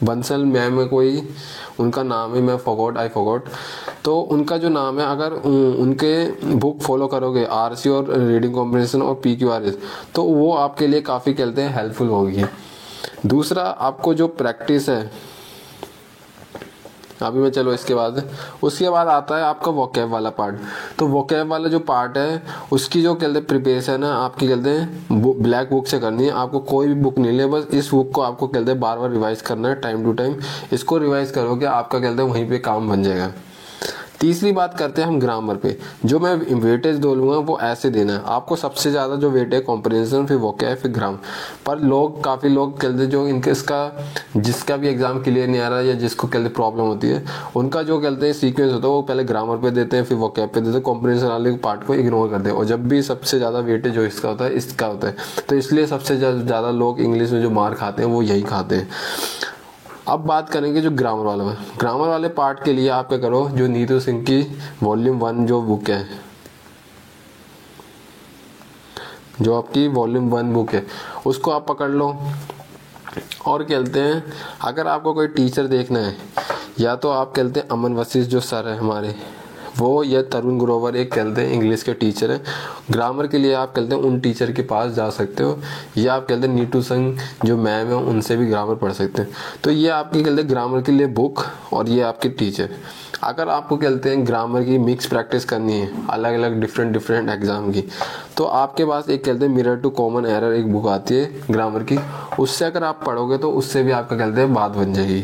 बंसल मैम है, कोई उनका नाम है, मैं आई फॉरगॉट, तो उनका जो नाम है, अगर उनके बुक फॉलो करोगे RC और रीडिंग कॉम्प्रहेंशन और PQRS, तो वो आपके लिए काफ़ी कहते हैं हेल्पफुल होगी। दूसरा आपको जो प्रैक्टिस है, अभी मैं चलो उसके बाद आता है आपका वोकैब वाला पार्ट। तो वोकैब वाला जो पार्ट है उसकी जो कहते हैं प्रिपरेशन है आपकी कहते हैं ब्लैक बुक से करनी है। आपको कोई भी बुक नहीं ले, बस इस बुक को आपको कहते हैं बार बार रिवाइज करना है, टाइम टू टाइम इसको रिवाइज करोगे आपका कहते हैं वहीं पे काम बन जाएगा। तीसरी बात करते हैं हम ग्रामर पे। जो मैं वेटेज दूंगा वो ऐसे देना है, आपको सबसे ज़्यादा जो वेट है कॉम्प्रहेंशन, फिर वोकैब, फिर ग्रामर। पर काफ़ी लोग कहते हैं जो इनके जिसका भी एग्जाम क्लियर नहीं आ रहा या जिसको कहते प्रॉब्लम होती है, उनका जो कहते हैं सीक्वेंस होता है वो पहले ग्रामर पे देते हैं, फिर वोकैब पे देते हैं, कॉम्प्रहेंशन वाले पार्ट को इग्नोर करते हैं। और जब भी सबसे ज़्यादा वेटेज जो इसका होता है, तो इसलिए सबसे ज़्यादा लोग इंग्लिश में जो मार खाते हैं वो यही खाते हैं। अब बात करेंगे जो ग्रामर वाले पार्ट के लिए आप क्या करो, जो नीतू सिंह की वॉल्यूम 1 जो बुक है, जो आपकी वॉल्यूम 1 बुक है, उसको आप पकड़ लो। और कहते हैं अगर आपको कोई टीचर देखना है, या तो आप कहते हैं अमन वशिष्ठ जो सर है हमारे वो, या तरुण ग्रोवर एक कहते हैं इंग्लिश के टीचर हैं। ग्रामर के लिए आप कहते हैं उन टीचर के पास जा सकते हो, या आप कहते हैं नीतू सिंह जो मैम है उनसे भी ग्रामर पढ़ सकते हैं। तो ये आपकी कहते हैं ग्रामर के लिए बुक, और ये आपके टीचर। अगर आपको कहते हैं ग्रामर की मिक्स प्रैक्टिस करनी है, अलग अलग डिफरेंट एग्जाम की, तो आपके पास एक कहते हैं मिरर टू कॉमन एरर एक बुक आती है ग्रामर की, उससे अगर आप पढ़ोगे तो उससे भी आपका कहते हैं बात बन जाएगी।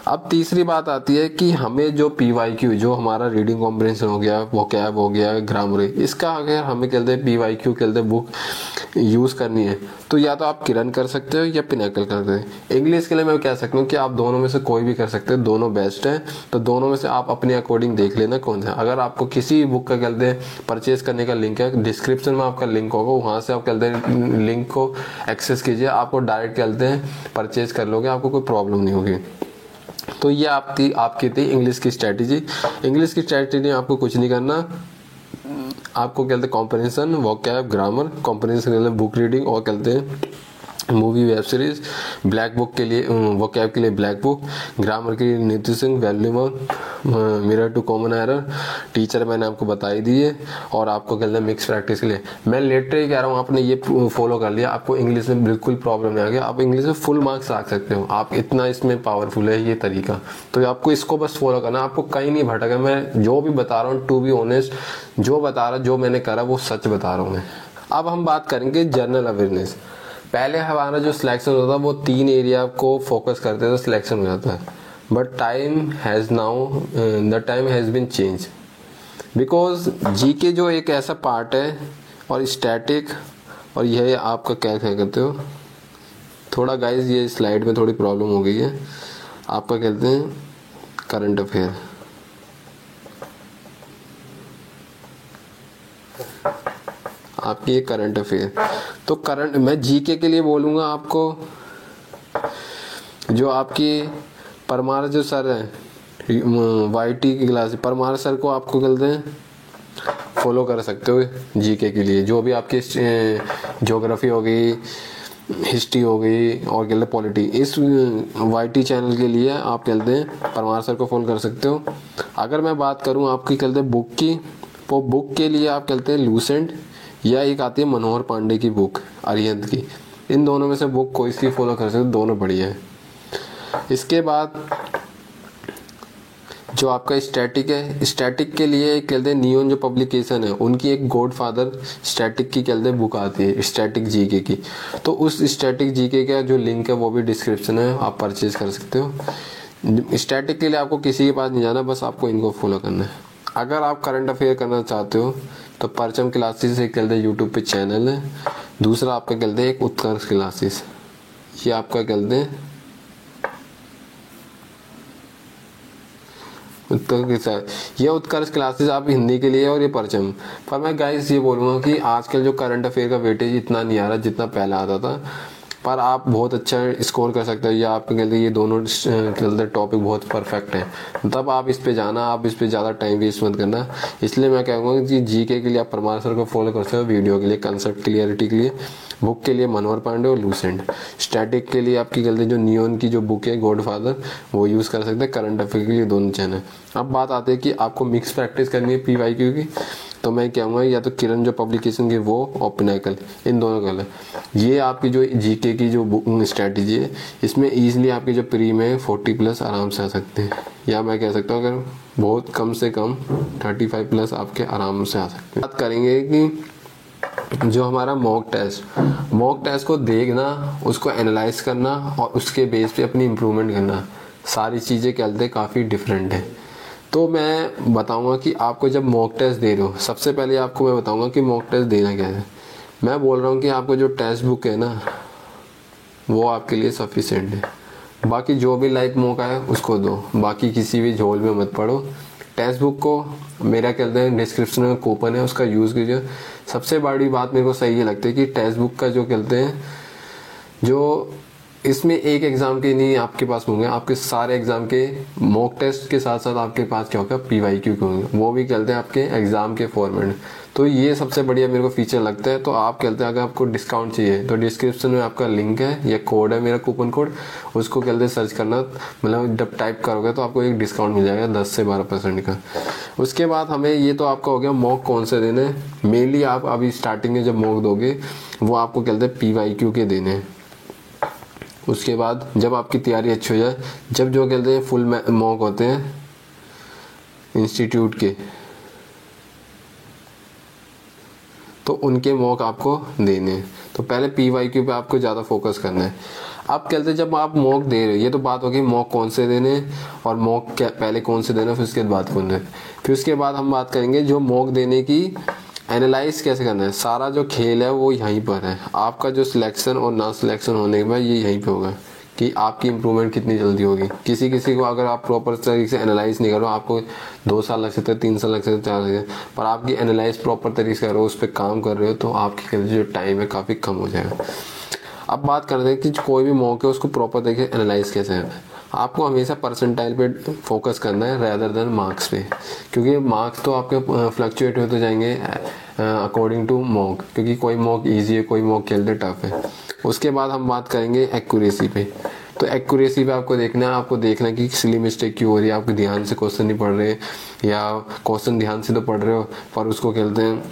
अब तीसरी बात आती है कि हमें जो PYQ, जो हमारा रीडिंग कॉम्प्रहेंशन हो गया, वोकैब हो गया, ग्रामर, इसका अगर हमें कहते हैं PYQ कहते हैं बुक यूज़ करनी है, तो या तो आप किरण कर सकते हो या पिनाकल करते हैं। इंग्लिश के लिए मैं कह सकता हूँ कि आप दोनों में से कोई भी कर सकते हैं, दोनों बेस्ट है। तो दोनों में से आप अपने अकॉर्डिंग देख लेना कौन सा। अगर आपको किसी बुक का कहते हैं परचेज करने का लिंक है, डिस्क्रिप्शन में आपका लिंक होगा, वहाँ से आप कहते हैं लिंक को एक्सेस कीजिए, आपको डायरेक्ट कहते हैं परचेज कर लोगे, आपको कोई प्रॉब्लम नहीं होगी। तो ये आपकी थी इंग्लिश की स्ट्रैटेजी। इंग्लिश की स्ट्रैटेजी आपको कुछ नहीं करना, आपको कहते हैं comprehension, vocab, grammar, comprehension book reading, और कहते हैं movie web series, black book के लिए वोकैब के लिए ब्लैक बुक, ग्रामर के लिए Neetu Singh volume 1, mirror to common error, teacher मैंने आपको बताई दी है। और आपको कहते हैं मिक्स प्रैक्टिस के लिए मैं लिटरली कह रहा हूँ, आपने ये फॉलो कर लिया, आपको इंग्लिश में बिल्कुल प्रॉब्लम नहीं आ गया, आप इंग्लिश में फुल मार्क्स रख सकते हो। आप इतना इसमें पावरफुल है ये तरीका, तो आपको इसको बस फॉलो करना, आपको कहीं नहीं भटका। मैं जो भी बता रहा हूँ, टू बी ऑनेस्ट, जो बता रहा, जो मैंने करा वो सच बता रहा हूँ मैं। अब हम बात करेंगे जनरल अवेयरनेस। पहले हमारा जो सिलेक्शन होता था वो 3 एरिया को फोकस करते थे, सिलेक्शन हो जाता है। But time has now the time has been change, because GK जो एक ऐसा पार्ट है और स्टैटिक, और यह आपका क्या कहते हो, थोड़ा गाइस ये स्लाइड में थोड़ी प्रॉब्लम हो गई है, आपका कहते हैं करंट अफेयर। आपकी ये करंट अफेयर, तो करंट मैं जीके के लिए बोलूँगा आपको, जो आपकी परमार जो सर है वाईटी की क्लास, परमार सर को आपको कहते हैं फॉलो कर सकते हो जीके के लिए। जो भी आपकी ज्योग्राफी हो गई, हिस्ट्री हो गई और कहते हैं पॉलिटी, इस वाईटी चैनल के लिए आप कहते हैं परमार सर को फॉलो कर सकते हो। अगर मैं बात करूं आपकी कहते हैं बुक की, तो बुक के लिए आप कहते हैं लूसेंट, या एक आती है मनोहर पांडे की बुक अरिहंत की। इन दोनों में से बुक कोई सी फॉलो कर सकते हो, दोनों बढ़िया है। इसके बाद जो आपका स्टैटिक है, स्टैटिक के लिए कहते हैं नियोन जो पब्लिकेशन है उनकी एक गॉड फादर स्टैटिक की कहते हैं बुक आती है स्टैटिक जीके की। तो उस स्टैटिक जीके का जो लिंक है वो भी डिस्क्रिप्शन है, आप परचेज कर सकते हो। स्टैटिक के लिए आपको किसी के पास नहीं जाना, बस आपको इनको फॉलो करना है। अगर आप करंट अफेयर करना चाहते हो तो परचम क्लासेस एक कहते हैं यूट्यूब पे चैनल है, दूसरा आपका कहते हैं एक उत्कर्ष क्लासेस, ये आपका कहते हैं ये उत्कर्ष क्लासेस आप हिंदी के लिए और ये परचम। पर मैं गाइस ये बोलूँगा कि आजकल जो करंट अफेयर का वेटेज इतना नहीं आ रहा जितना पहले आता था, पर आप बहुत अच्छा स्कोर कर सकते हो, या आपके कहते ये दोनों कहते टॉपिक बहुत परफेक्ट है, तब आप इस पे जाना, आप इस पे ज़्यादा टाइम वेस्ट मत करना। इसलिए मैं कहूँगा कि जीके के लिए आप परमार सर को फॉलो कर सकते हो, वीडियो के लिए, कंसेप्ट क्लियरिटी के लिए, बुक के लिए मनोहर पांडे और लूसेंट, स्टैटिक के लिए आपकी गलती जो नियोन की जो बुक है गॉड फादर वो यूज़ कर सकते हैं, करंट अफेयर के लिए दोनों चैनल। अब बात आती है कि आपको मिक्स प्रैक्टिस करनी है PYQ की, तो मैं कहूँगा या तो किरण जो पब्लिकेशन की वो और पिनाकल, इन दोनों का ये आपकी जो जीके की जो स्ट्रैटेजी है, इसमें ईजिली आपकी जो प्री में 40+ आराम से आ सकते हैं, या मैं कह सकता हूँ अगर बहुत कम से कम 35+ आपके आराम से आ सकते हैं। बात करेंगे कि जो हमारा मॉक टेस्ट को देखना, उसको एनालाइज करना और उसके बेस पे अपनी इम्प्रूवमेंट करना, सारी चीज़ें कहते हैं काफ़ी डिफरेंट है। तो मैं बताऊंगा कि आपको जब मॉक टेस्ट दे रहे हो, सबसे पहले आपको मैं बताऊंगा कि मॉक टेस्ट देना क्या है। मैं बोल रहा हूँ कि आपको जो टेक्स्ट बुक है ना वो आपके लिए सफिशिएंट है, बाकी जो भी लाइव मौका है उसको दो, बाकी किसी भी झोल में मत पड़ो। टेक्स्ट बुक को मेरा कहते हैं डिस्क्रिप्शन में कूपन है, उसका यूज़ कीजिए। सबसे बड़ी बात मेरे को सही ये लगती है कि टेक्स्ट बुक का जो कहते हैं जो इसमें एक एग्जाम के नहीं आपके पास होंगे, आपके सारे एग्जाम के मॉक टेस्ट के साथ साथ आपके पास क्या होगा PYQ के होंगे, वो भी कहते हैं आपके एग्जाम के फॉर्मेट। तो ये सबसे बढ़िया मेरे को फीचर लगता है। तो आप कहते हैं अगर आपको डिस्काउंट चाहिए तो डिस्क्रिप्शन में आपका लिंक है या कोड है, मेरा कूपन कोड, उसको कहते हैं सर्च करना, मतलब जब टाइप करोगे तो आपको एक डिस्काउंट मिल जाएगा 10 से 12% का। उसके बाद हमें ये तो आपका हो गया मॉक कौन से देने। मेनली आप अभी स्टार्टिंग में जब मॉक दोगे वो आपको कहते हैं PYQ के देने हैं। उसके बाद जब आपकी तैयारी अच्छी हो जाए, जब जो कहते हैं फुल मॉक होते हैं इंस्टीट्यूट के, तो उनके मॉक आपको देने हैं। तो पहले PYQ पे आपको ज़्यादा फोकस करना है। अब कहते हैं जब आप मॉक दे रहे हो, ये तो बात होगी मॉक कौन से देने और मॉक पहले कौन से देना, फिर उसके बाद कौन देना। फिर उसके बाद हम बात करेंगे जो मॉक देने की एनालाइज कैसे करना है। सारा जो खेल है वो यहीं पर है, आपका जो सिलेक्शन और ना सिलेक्शन होने के बाद ये यहीं पे होगा कि आपकी इंप्रूवमेंट कितनी जल्दी होगी। किसी को अगर आप प्रॉपर तरीके से एनालाइज नहीं करो, आपको 2 साल लग सकते हैं, 3 साल लग सकते हैं, 4 लग सकते हैं, पर आपकी एनालाइज प्रॉपर तरीके से करो, उस पर काम कर रहे हो, तो आपकी जो टाइम है काफ़ी कम हो जाएगा। अब बात करते हैं कि कोई भी मॉक है उसको प्रॉपर तरीके से एनालाइज कैसे है। आपको हमेशा परसेंटाइल पे फोकस करना है रेदर देन मार्क्स पे, क्योंकि मार्क्स तो आपके फ्लक्चुएट होते जाएंगे अकॉर्डिंग टू मॉक, क्योंकि कोई मॉक इजी है, कोई मॉक खेलते टफ है। उसके बाद हम बात करेंगे एक्यूरेसी पे। तो एक्यूरेसी पे आपको देखना है, आपको देखना है कि सिली मिस्टेक क्यों हो रही है, आपको ध्यान से क्वेश्चन नहीं पढ़ रहे, या क्वेश्चन ध्यान से तो पढ़ रहे हो पर उसको खेलते हैं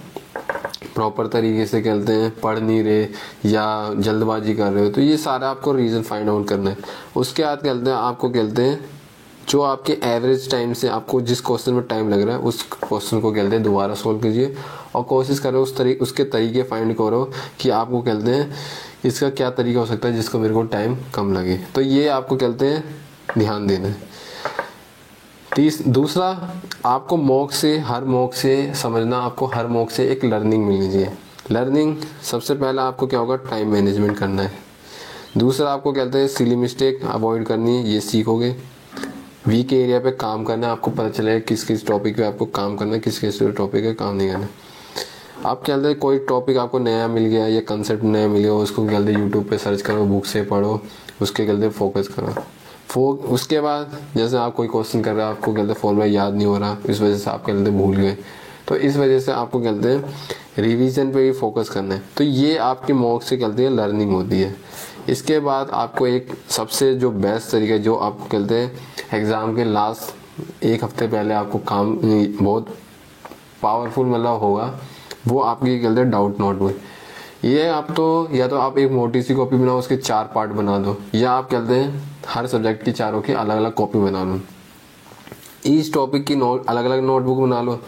प्रॉपर तरीके से खेलते हैं, पढ़ नहीं रहे या जल्दबाजी कर रहे हो। तो ये सारा आपको रीज़न फाइंड आउट करना है। उसके बाद खेलते हैं आपको खेलते हैं जो आपके एवरेज टाइम से आपको जिस क्वेश्चन में टाइम लग रहा है उस क्वेश्चन को कहते हैं दोबारा सोल्व कीजिए और कोशिश करो उसके तरीके फाइंड करो कि आपको कहते हैं इसका क्या तरीका हो सकता है जिसको मेरे को टाइम कम लगे। तो ये आपको कहते हैं ध्यान देना है। दूसरा, आपको हर मॉक से समझना, आपको हर मॉक से एक लर्निंग मिलनी चाहिए। लर्निंग सबसे पहला आपको क्या होगा, टाइम मैनेजमेंट करना है। दूसरा आपको कहते हैं सिली मिस्टेक अवॉइड करनी है, ये सीखोगे। वीक एरिया पे काम करना है, आपको पता चलेगा किस किस टॉपिक पे आपको काम करना है, किस किस टॉपिक पे काम नहीं करना। आप क्या कहते हैं कोई टॉपिक आपको नया मिल गया या कंसेप्ट नया मिल गया, उसको क्या कहते हैं यूट्यूब पे सर्च करो, बुक से पढ़ो, उसके कहते फोकस करो। उसके बाद जैसे आप कोई क्वेश्चन कर रहे हो, आपको कहते हैं फॉर्मूला याद नहीं हो रहा, इस वजह से आप कहते भूल गए, तो इस वजह से आपको कहते हैं रिवीजन पे भी फोकस करना है। तो ये आपके मॉक से कहते हैं लर्निंग होती है। इसके बाद आपको एक सबसे जो बेस्ट तरीका जो आपको कहते हैं एग्ज़ाम के लास्ट एक हफ्ते पहले आपको काम बहुत पावरफुल मतलब होगा, वो आपकी कहते हैं डाउट नोटबुक। ये आप तो या तो आप एक मोटी सी कॉपी बनाओ, उसके 4 पार्ट बना दो, या आप कहते हैं हर सब्जेक्ट की चारों की अलग अलग कॉपी बना लो, इस टॉपिक की अलग अलग नोटबुक बना लो,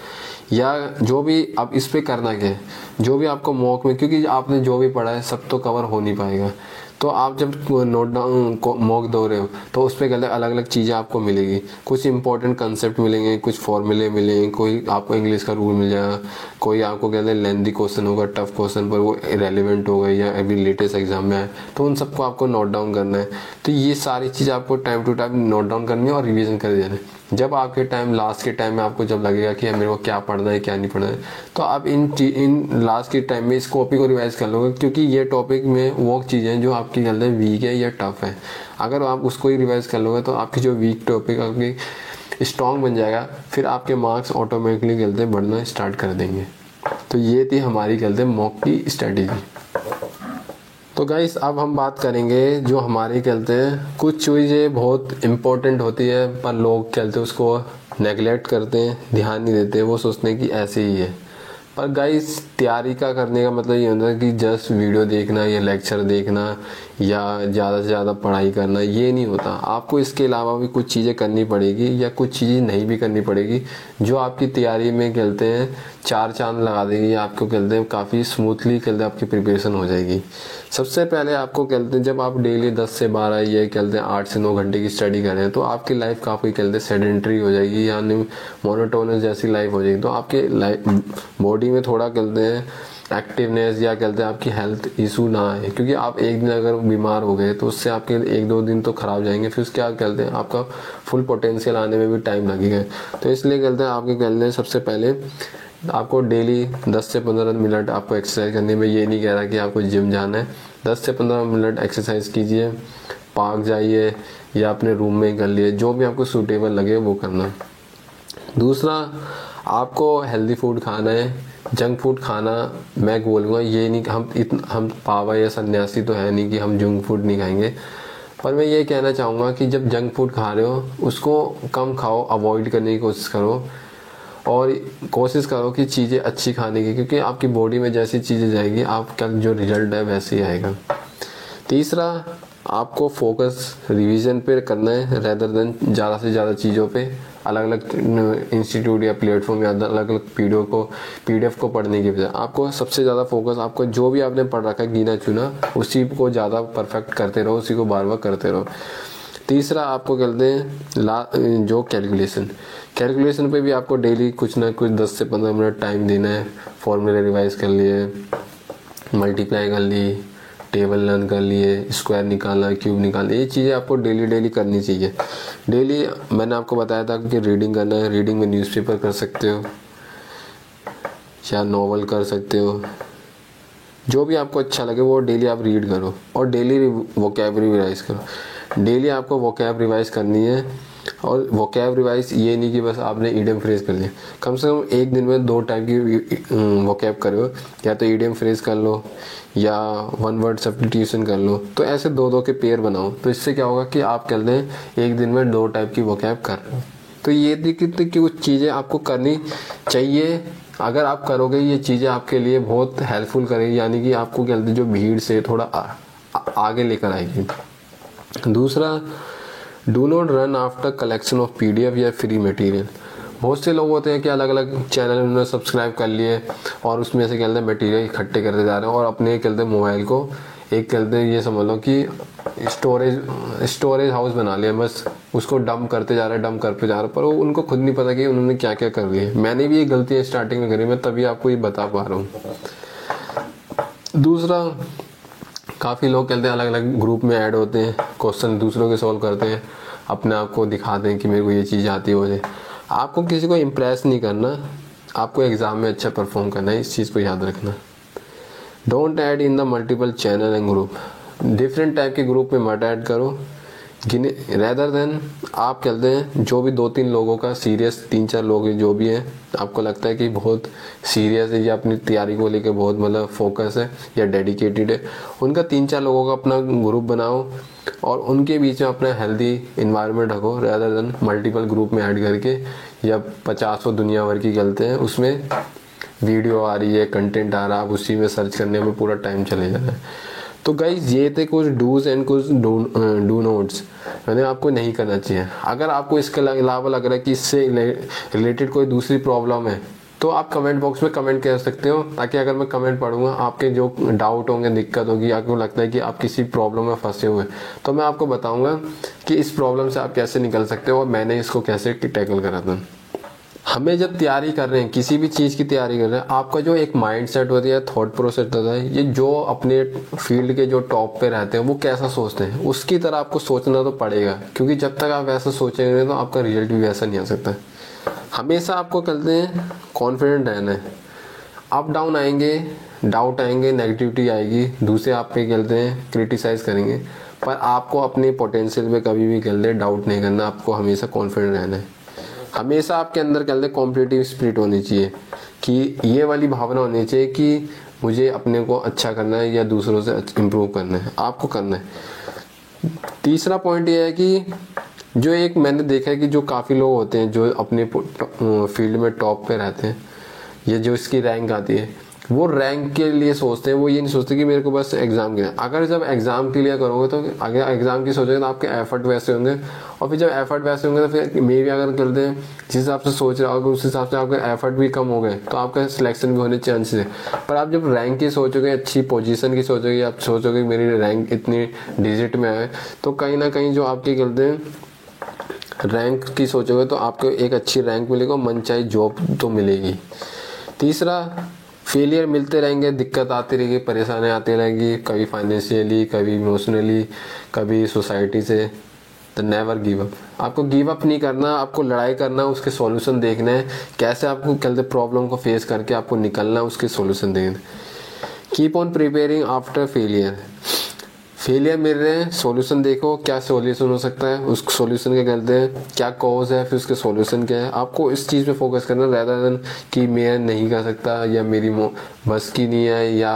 या जो भी आप इस पे करना क्या है, जो भी आपको मॉक में, क्योंकि आपने जो भी पढ़ा है सब तो कवर हो नहीं पाएगा, तो आप जब नोट डाउन मॉक दो रहे हो तो उस पर कहते हैं अलग अलग चीज़ें आपको मिलेगी, कुछ इंपॉर्टेंट कंसेप्ट मिलेंगे, कुछ फॉर्मूले मिलेंगे, कोई आपको इंग्लिश का रूल मिल जाएगा, कोई आपको कहते हैं लेंथी क्वेश्चन होगा, टफ क्वेश्चन पर वो रेलिवेंट होगा या अभी लेटेस्ट एग्जाम में आए, तो उन सबको आपको नोट डाउन करना है। तो ये सारी चीज़ आपको time to time note down करनी है और रिविजन कर देना है। जब आपके टाइम लास्ट के टाइम में आपको जब लगेगा कि मेरे को क्या पढ़ना है क्या नहीं पढ़ना है, तो आप इन लास्ट के टाइम में इस कॉपी को रिवाइज कर लोगे, क्योंकि ये टॉपिक में वो चीज़ें जो आपकी गलत वीक है या टफ है, अगर आप उसको ही रिवाइज कर लोगे तो आपकी जो वीक टॉपिक आपकी स्ट्रॉन्ग बन जाएगा, फिर आपके मार्क्स ऑटोमेटिकली गलते बढ़ना स्टार्ट कर देंगे। तो ये थी हमारी गलते मॉक की स्ट्रेटेजी। तो गाइस अब हम बात करेंगे जो हमारे कहते हैं कुछ चीज़ें बहुत इम्पोर्टेंट होती है पर लोग कहते हैं उसको नेगलेक्ट करते हैं, ध्यान नहीं देते, वो सोचते हैं कि ऐसे ही है। पर गाइस तैयारी का करने का मतलब ये होता है कि जस्ट वीडियो देखना या लेक्चर देखना या ज़्यादा से ज़्यादा पढ़ाई करना, ये नहीं होता। आपको इसके अलावा भी कुछ चीज़ें करनी पड़ेगी या कुछ चीज़ें नहीं भी करनी पड़ेगी, जो आपकी तैयारी में कहते हैं 4 चांद लगा देंगे, आपको कहते हैं काफ़ी स्मूथली कहते हैं आपकी प्रिपरेशन हो जाएगी। सबसे पहले आपको कहते हैं जब आप डेली 10 से 12 या कहते हैं 8 से 9 घंटे की स्टडी करें तो आपकी लाइफ काफ़ी कहते हैं सेडेंटरी हो जाएगी, यानी मोनोटोनस जैसी लाइफ हो जाएगी। तो आपके लाइफ बॉडी में थोड़ा कहते हैं एक्टिवनेस या कहते हैं आपकी हेल्थ इशू ना आए, क्योंकि आप एक दिन अगर बीमार हो गए तो उससे आपके 1-2 दिन तो खराब जाएंगे, फिर उसके आप कहते हैं आपका फुल पोटेंशियल आने में भी टाइम लगेगा। तो इसलिए कहते हैं आपके कहते हैं सबसे पहले आपको डेली 10 से 15 मिनट आपको एक्सरसाइज करनी है। मैं ये नहीं कह रहा कि आपको जिम जाना है, 10 से 15 मिनट एक्सरसाइज कीजिए, पार्क जाइए या अपने रूम में कर लिए, जो भी आपको सूटेबल लगे वो करना। दूसरा, आपको हेल्दी फूड खाना है, जंक फूड खाना मैं बोलूँगा ये नहीं कि हम पावा या सन्यासी तो है नहीं कि हम जंक फूड नहीं खाएंगे, पर मैं ये कहना चाहूँगा कि जब जंक फूड खा रहे हो उसको कम खाओ, अवॉइड करने की कोशिश करो और कोशिश करो कि चीज़ें अच्छी खाने की, क्योंकि आपकी बॉडी में जैसी चीज़ें जाएगी आपका जो रिजल्ट है वैसे ही आएगा। तीसरा, आपको फोकस रिवीजन पे करना है रेदर देन ज़्यादा से ज़्यादा चीज़ों पे, अलग अलग इंस्टीट्यूट या प्लेटफॉर्म या अलग अलग पीडीएफ को पढ़ने की बजाय आपको सबसे ज़्यादा फोकस आपको जो भी आपने पढ़ रखा है गिना चुना उसी को ज़्यादा परफेक्ट करते रहो, उसी को बार बार करते रहो। तीसरा, आपको कहते हैं जो कैलकुलेशन पे भी आपको डेली कुछ ना कुछ 10 से 15 मिनट टाइम देना है। फॉर्मूले रिवाइज कर लिए, मल्टीप्लाई कर ली, टेबल लर्न कर लिए, स्क्वायर निकालना, क्यूब निकालना, ये चीज़ें आपको डेली करनी चाहिए। डेली मैंने आपको बताया था कि रीडिंग करना है, रीडिंग में न्यूज़पेपर कर सकते हो या नॉवल कर सकते हो, जो भी आपको अच्छा लगे वो डेली आप रीड करो और डेली वोकैब रिवाइज करो। डेली आपको वोकैब रिवाइज करनी है, और वोकैब रिवाइज ये नहीं कि बस आपने ईडियम फ्रेज कर लिया, कम से कम एक दिन में 2 टाइप की वोकैब करो, या तो ईडियम फ्रेज कर लो या 1 वर्ड सब्स्टिट्यूशन कर लो। तो ऐसे 2-2 के पेयर बनाओ, तो इससे क्या होगा कि आप कहते हैं एक दिन में 2 टाइप की वोकैब कर रहे हो। तो ये देखिए कि कुछ चीज़ें आपको करनी चाहिए, अगर आप करोगे ये चीज़ें आपके लिए बहुत हेल्पफुल करेगी, यानी कि आपको कहते हैं जो भीड़ से थोड़ा आगे लेकर आएगी। दूसरा, do not run after collection of PDF या फ्री मटेरियल। बहुत से लोग होते हैं कि अलग अलग चैनल उन्होंने सब्सक्राइब कर लिए और उसमें से कहते हैं मटेरियल इकट्ठे करते जा रहे हैं और अपने कहते हैं मोबाइल को एक कहते हैं ये समझ लो कि स्टोरेज हाउस बना लिया, बस उसको डंप करते जा रहे हैं, डंप करते जा रहे हैं, पर वो उनको खुद नहीं पता कि उन्होंने क्या क्या कर लिया। मैंने भी ये गलतियाँ स्टार्टिंग में करी, मैं तभी आपको ये बता पा रहा हूँ। दूसरा, काफ़ी लोग कहते हैं अलग अलग ग्रुप में ऐड होते हैं, क्वेश्चन दूसरों के सॉल्व करते हैं, अपने आप को दिखाते हैं कि मेरे को ये चीज़ आती है। मुझे आपको किसी को इम्प्रेस नहीं करना, आपको एग्ज़ाम में अच्छा परफॉर्म करना है, इस चीज़ को याद रखना। Don't add in the multiple channel and group. Different type के ग्रुप में मत ऐड करो, रेदर देन आप कहते हैं जो भी 2-3 लोगों का सीरियस, 3-4 लोग जो भी हैं आपको लगता है कि बहुत सीरियस है या अपनी तैयारी को लेकर बहुत मतलब फोकस है या डेडिकेटेड है, उनका 3-4 लोगों का अपना ग्रुप बनाओ और उनके बीच में अपना हेल्दी इन्वायरमेंट रखो, रेदर देन मल्टीपल ग्रुप में ऐड करके या 50 दुनिया भर की गलते हैं उसमें वीडियो आ रही है, कंटेंट आ रहा है, आप उसी में सर्च करने में पूरा टाइम चले जा रहा है। तो गाइज ये थे कुछ डूज एंड कुछ डू नोट्स, मैंने आपको नहीं करना चाहिए। अगर आपको इसके अलावा लग रहा है कि इससे रिलेटेड कोई दूसरी प्रॉब्लम है तो आप कमेंट बॉक्स में कमेंट कर सकते हो, ताकि अगर मैं कमेंट पढ़ूंगा आपके जो डाउट होंगे, दिक्कत होगी, आपको लगता है कि आप किसी प्रॉब्लम में फंसे हुए तो मैं आपको बताऊंगा कि इस प्रॉब्लम से आप कैसे निकल सकते हो और मैंने इसको कैसे टैकल करा था। हमें जब तैयारी कर रहे हैं, किसी भी चीज़ की तैयारी कर रहे हैं, आपका जो एक माइंड सेट होता है, थॉट प्रोसेस होता है, ये जो अपने फील्ड के जो टॉप पे रहते हैं वो कैसा सोचते हैं उसकी तरह आपको सोचना तो पड़ेगा, क्योंकि जब तक आप वैसा सोचेंगे तो आपका रिजल्ट भी वैसा नहीं आ सकता। हमेशा आपको कहते हैं कॉन्फिडेंट रहना है। अप डाउन आएंगे, डाउट आएंगे, नेगेटिविटी आएगी, दूसरे आप पे कहते हैं क्रिटिसाइज करेंगे, पर आपको अपने पोटेंशियल पे कभी भी कहते हैं डाउट नहीं करना, आपको हमेशा कॉन्फिडेंट रहना है। हमेशा आपके अंदर कहते हैं कॉम्पिटिटिव स्पिरिट होनी चाहिए, कि ये वाली भावना होनी चाहिए कि मुझे अपने को अच्छा करना है या दूसरों से इम्प्रूव करना है, आपको करना है। तीसरा पॉइंट ये है कि जो एक मैंने देखा है कि जो काफ़ी लोग होते हैं जो अपने फील्ड में टॉप पे रहते हैं, ये जो इसकी रैंक आती है वो रैंक के लिए सोचते हैं, वो ये नहीं सोचते कि मेरे को बस एग्जाम क्लियर। अगर जब एग्जाम क्लियर करोगे तो अगर एग्जाम की सोचोगे तो आपके एफर्ट वैसे होंगे, और फिर जब एफर्ट वैसे होंगे तो फिर मे भी अगर करते हैं जिस हिसाब से सोच रहे हो उस हिसाब से आपके एफर्ट भी कम हो गए तो आपका सिलेक्शन भी होने चांसेस है। पर आप जब रैंक की सोचोगे, अच्छी पोजीशन की सोचोगे, आप सोचोगे मेरी रैंक इतनी डिजिट में आए, तो कहीं ना कहीं जो आपकी गलती है रैंक की सोचोगे तो आपको एक अच्छी रैंक मिलेगी, मनचाही जॉब तो मिलेगी। तीसरा, फेलियर मिलते रहेंगे, दिक्कत आती रहेगी, परेशानी आती रहेगी, कभी फाइनेंशियली, कभी इमोशनली, कभी सोसाइटी से। तो नेवर गिव अप। आपको गिव अप नहीं करना, आपको लड़ाई करना, उसके सॉल्यूशन देखना है, कैसे आपको कहते प्रॉब्लम को फेस करके आपको निकलना, उसके सॉल्यूशन देखना। Keep on preparing after failure. Failure मिल रहे हैं, सॉल्यूशन देखो क्या सॉल्यूशन हो सकता है, उस सॉल्यूशन के कहते हैं क्या कॉज है, फिर उसके सॉल्यूशन क्या है। आपको इस चीज़ पे फोकस करना rather than कि मैं नहीं कर सकता या मेरी बस की नहीं है या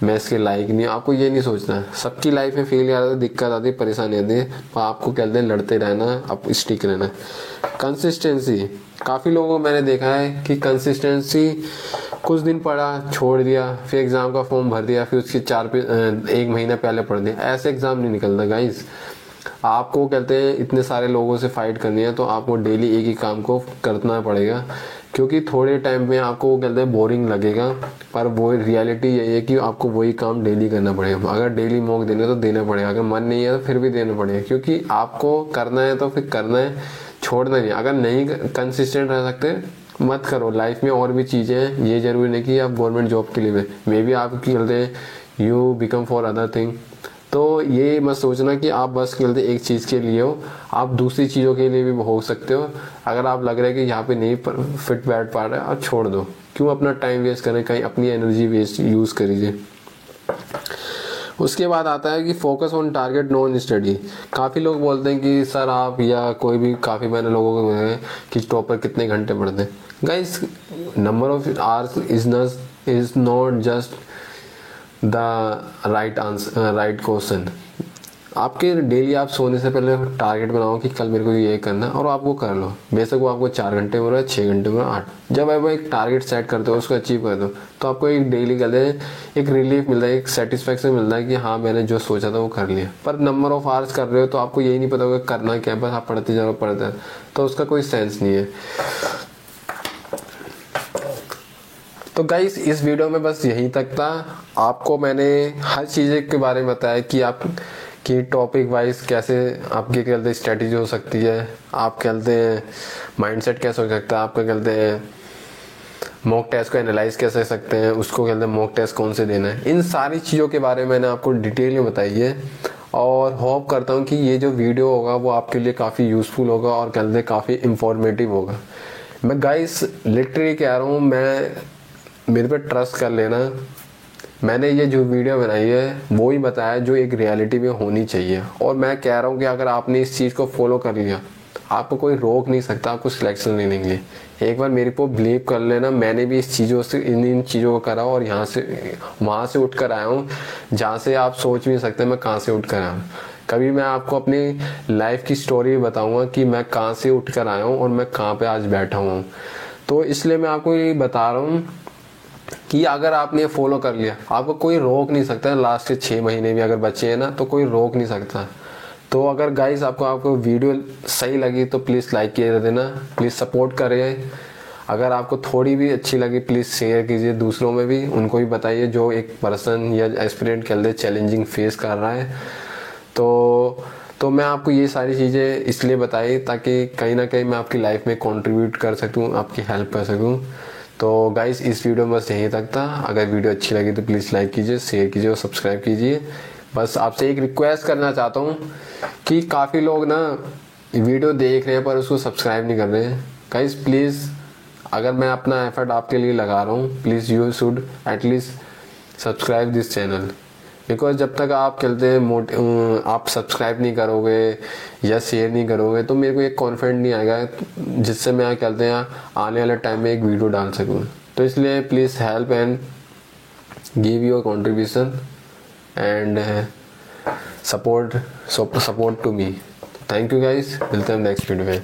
मैं इसके लायक नहीं। आपको ये नहीं सोचना है, सबकी लाइफ में फेलियर आता है, दिक्कत आती है, परेशानी आती है, पर आपको कहते हैं लड़ते रहना, आप स्टिक रहना। कंसिस्टेंसी, काफ़ी लोगों को मैंने देखा है कि कंसिस्टेंसी कुछ दिन पढ़ा, छोड़ दिया, फिर एग्ज़ाम का फॉर्म भर दिया, फिर उसके 1 महीना पहले पढ़ दिया। ऐसे एग्ज़ाम नहीं निकलता गाइस। आपको कहते हैं इतने सारे लोगों से फाइट करनी है तो आपको डेली एक ही काम को करना पड़ेगा, क्योंकि थोड़े टाइम में आपको वो कहते हैं बोरिंग लगेगा, पर वो रियलिटी यही है कि आपको वही काम डेली करना पड़ेगा। अगर डेली मॉक देना तो देना पड़ेगा, अगर मन नहीं है तो फिर भी देना पड़ेगा, क्योंकि आपको करना है तो फिर करना है, छोड़ना नहीं। अगर नहीं कंसिस्टेंट रह सकते मत करो। लाइफ में और भी चीज़ें हैं, ये जरूरी नहीं कि आप गवर्नमेंट जॉब के लिए मे भी आपकी कहते हैं you become for other thing. तो ये मत सोचना कि आप बस कहते एक चीज़ के लिए हो, आप दूसरी चीज़ों के लिए भी हो सकते हो। अगर आप लग रहा है कि यहाँ पे नहीं फिट बैठ पा रहा है, आप छोड़ दो, क्यों अपना टाइम वेस्ट करें, कहीं अपनी एनर्जी वेस्ट यूज़ करिए। उसके बाद आता है कि focus on target non study. काफ़ी लोग बोलते हैं कि सर आप या कोई भी, काफ़ी मैंने लोगों को मिले कि टॉपर कितने घंटे पढ़ते हैं। Guys, number of hours is not just the right answer, right question. आपके डेली आप सोने से पहले टारगेट बनाओ कि कल मेरे को ये करना है और आप वो कर लो। बेशक वो आपको 4 घंटे में हो रहा है, 6 घंटे में, 8। जब आप एक टारगेट सेट करते हो, उसको अचीव कर दो, तो आपको एक डेली कहते हैं एक रिलीफ मिलता है, एक सेटिस्फेक्शन मिलता है कि हाँ मैंने जो सोचा था वो कर लिया। पर नंबर ऑफ आवर्स कर रहे हो तो आपको यही नहीं पता होगा करना क्या है, बस आप पढ़ते जा रहे हो, पढ़ते हैं, तो उसका कोई सेंस नहीं है। तो गाइस इस वीडियो में बस यहीं तक था। आपको मैंने हर चीज़ के बारे में बताया कि आप कि टॉपिक वाइज कैसे आपके कहते स्ट्रेटजी हो सकती है, आप कहते हैं माइंडसेट कैसे हो सकता है, आपका कहते हैं मॉक टेस्ट को एनालाइज कैसे सकते हैं, उसको कहते हैं मॉक टेस्ट कौन से देना है। इन सारी चीज़ों के बारे में मैंने आपको डिटेल में बताई है और होप करता हूँ कि ये जो वीडियो होगा वो आपके लिए काफ़ी यूज़फुल होगा और कहते हैं काफ़ी इंफॉर्मेटिव होगा। मैं गाइस लिटरली कह रहा हूँ, मेरे पे ट्रस्ट कर लेना। मैंने ये जो वीडियो बनाई है वो ही बताया जो एक रियलिटी में होनी चाहिए, और मैं कह रहा हूँ कि अगर आपने इस चीज़ को फॉलो कर लिया, आपको कोई रोक नहीं सकता आपको सिलेक्शन लेने के लिए। एक बार मेरे को बिलीव कर लेना, मैंने भी इस चीज़ों से इन चीज़ों को करा और यहाँ से वहाँ से उठ कर आया हूँ जहाँ से आप सोच भी नहीं सकते मैं कहाँ से उठ कर आया हूँ। कभी मैं आपको अपनी लाइफ की स्टोरी बताऊँगा कि मैं कहाँ से उठ कर आया हूँ और मैं कहाँ पर आज बैठा हुआ हूँ। तो इसलिए मैं आपको ये बता रहा हूँ कि अगर आपने फॉलो कर लिया, आपको कोई रोक नहीं सकता। लास्ट के 6 महीने भी अगर बचे हैं ना तो कोई रोक नहीं सकता। तो अगर गाइस आपको वीडियो सही लगी तो प्लीज़ लाइक किए देना, प्लीज़ सपोर्ट करिए। अगर आपको थोड़ी भी अच्छी लगी प्लीज़ शेयर कीजिए दूसरों में भी, उनको भी बताइए जो एक पर्सन या एस्पिरेंट कह ले चैलेंजिंग फेस कर रहा है। तो मैं आपको ये सारी चीज़ें इसलिए बताई ताकि कहीं ना कहीं मैं आपकी लाइफ में कंट्रीब्यूट कर सकूँ, आपकी हेल्प कर सकूँ। तो गाइस इस वीडियो में बस यहीं तक था। अगर वीडियो अच्छी लगी तो प्लीज़ लाइक कीजिए, शेयर कीजिए और सब्सक्राइब कीजिए। बस आपसे एक रिक्वेस्ट करना चाहता हूँ कि काफ़ी लोग ना वीडियो देख रहे हैं पर उसको सब्सक्राइब नहीं कर रहे हैं। गाइस प्लीज़, अगर मैं अपना एफर्ट आपके लिए लगा रहा हूँ, please you should at least subscribe this channel. Because जब तक आप कहते हैं आप सब्सक्राइब नहीं करोगे या शेयर नहीं करोगे तो मेरे को एक कॉन्फिडेंट नहीं आएगा जिससे मैं कहते हैं आने वाले टाइम में एक वीडियो डाल सकूँ। तो इसलिए please help and give your contribution and support to me. Thank you guys, मिलते हैं नेक्स्ट वीडियो में।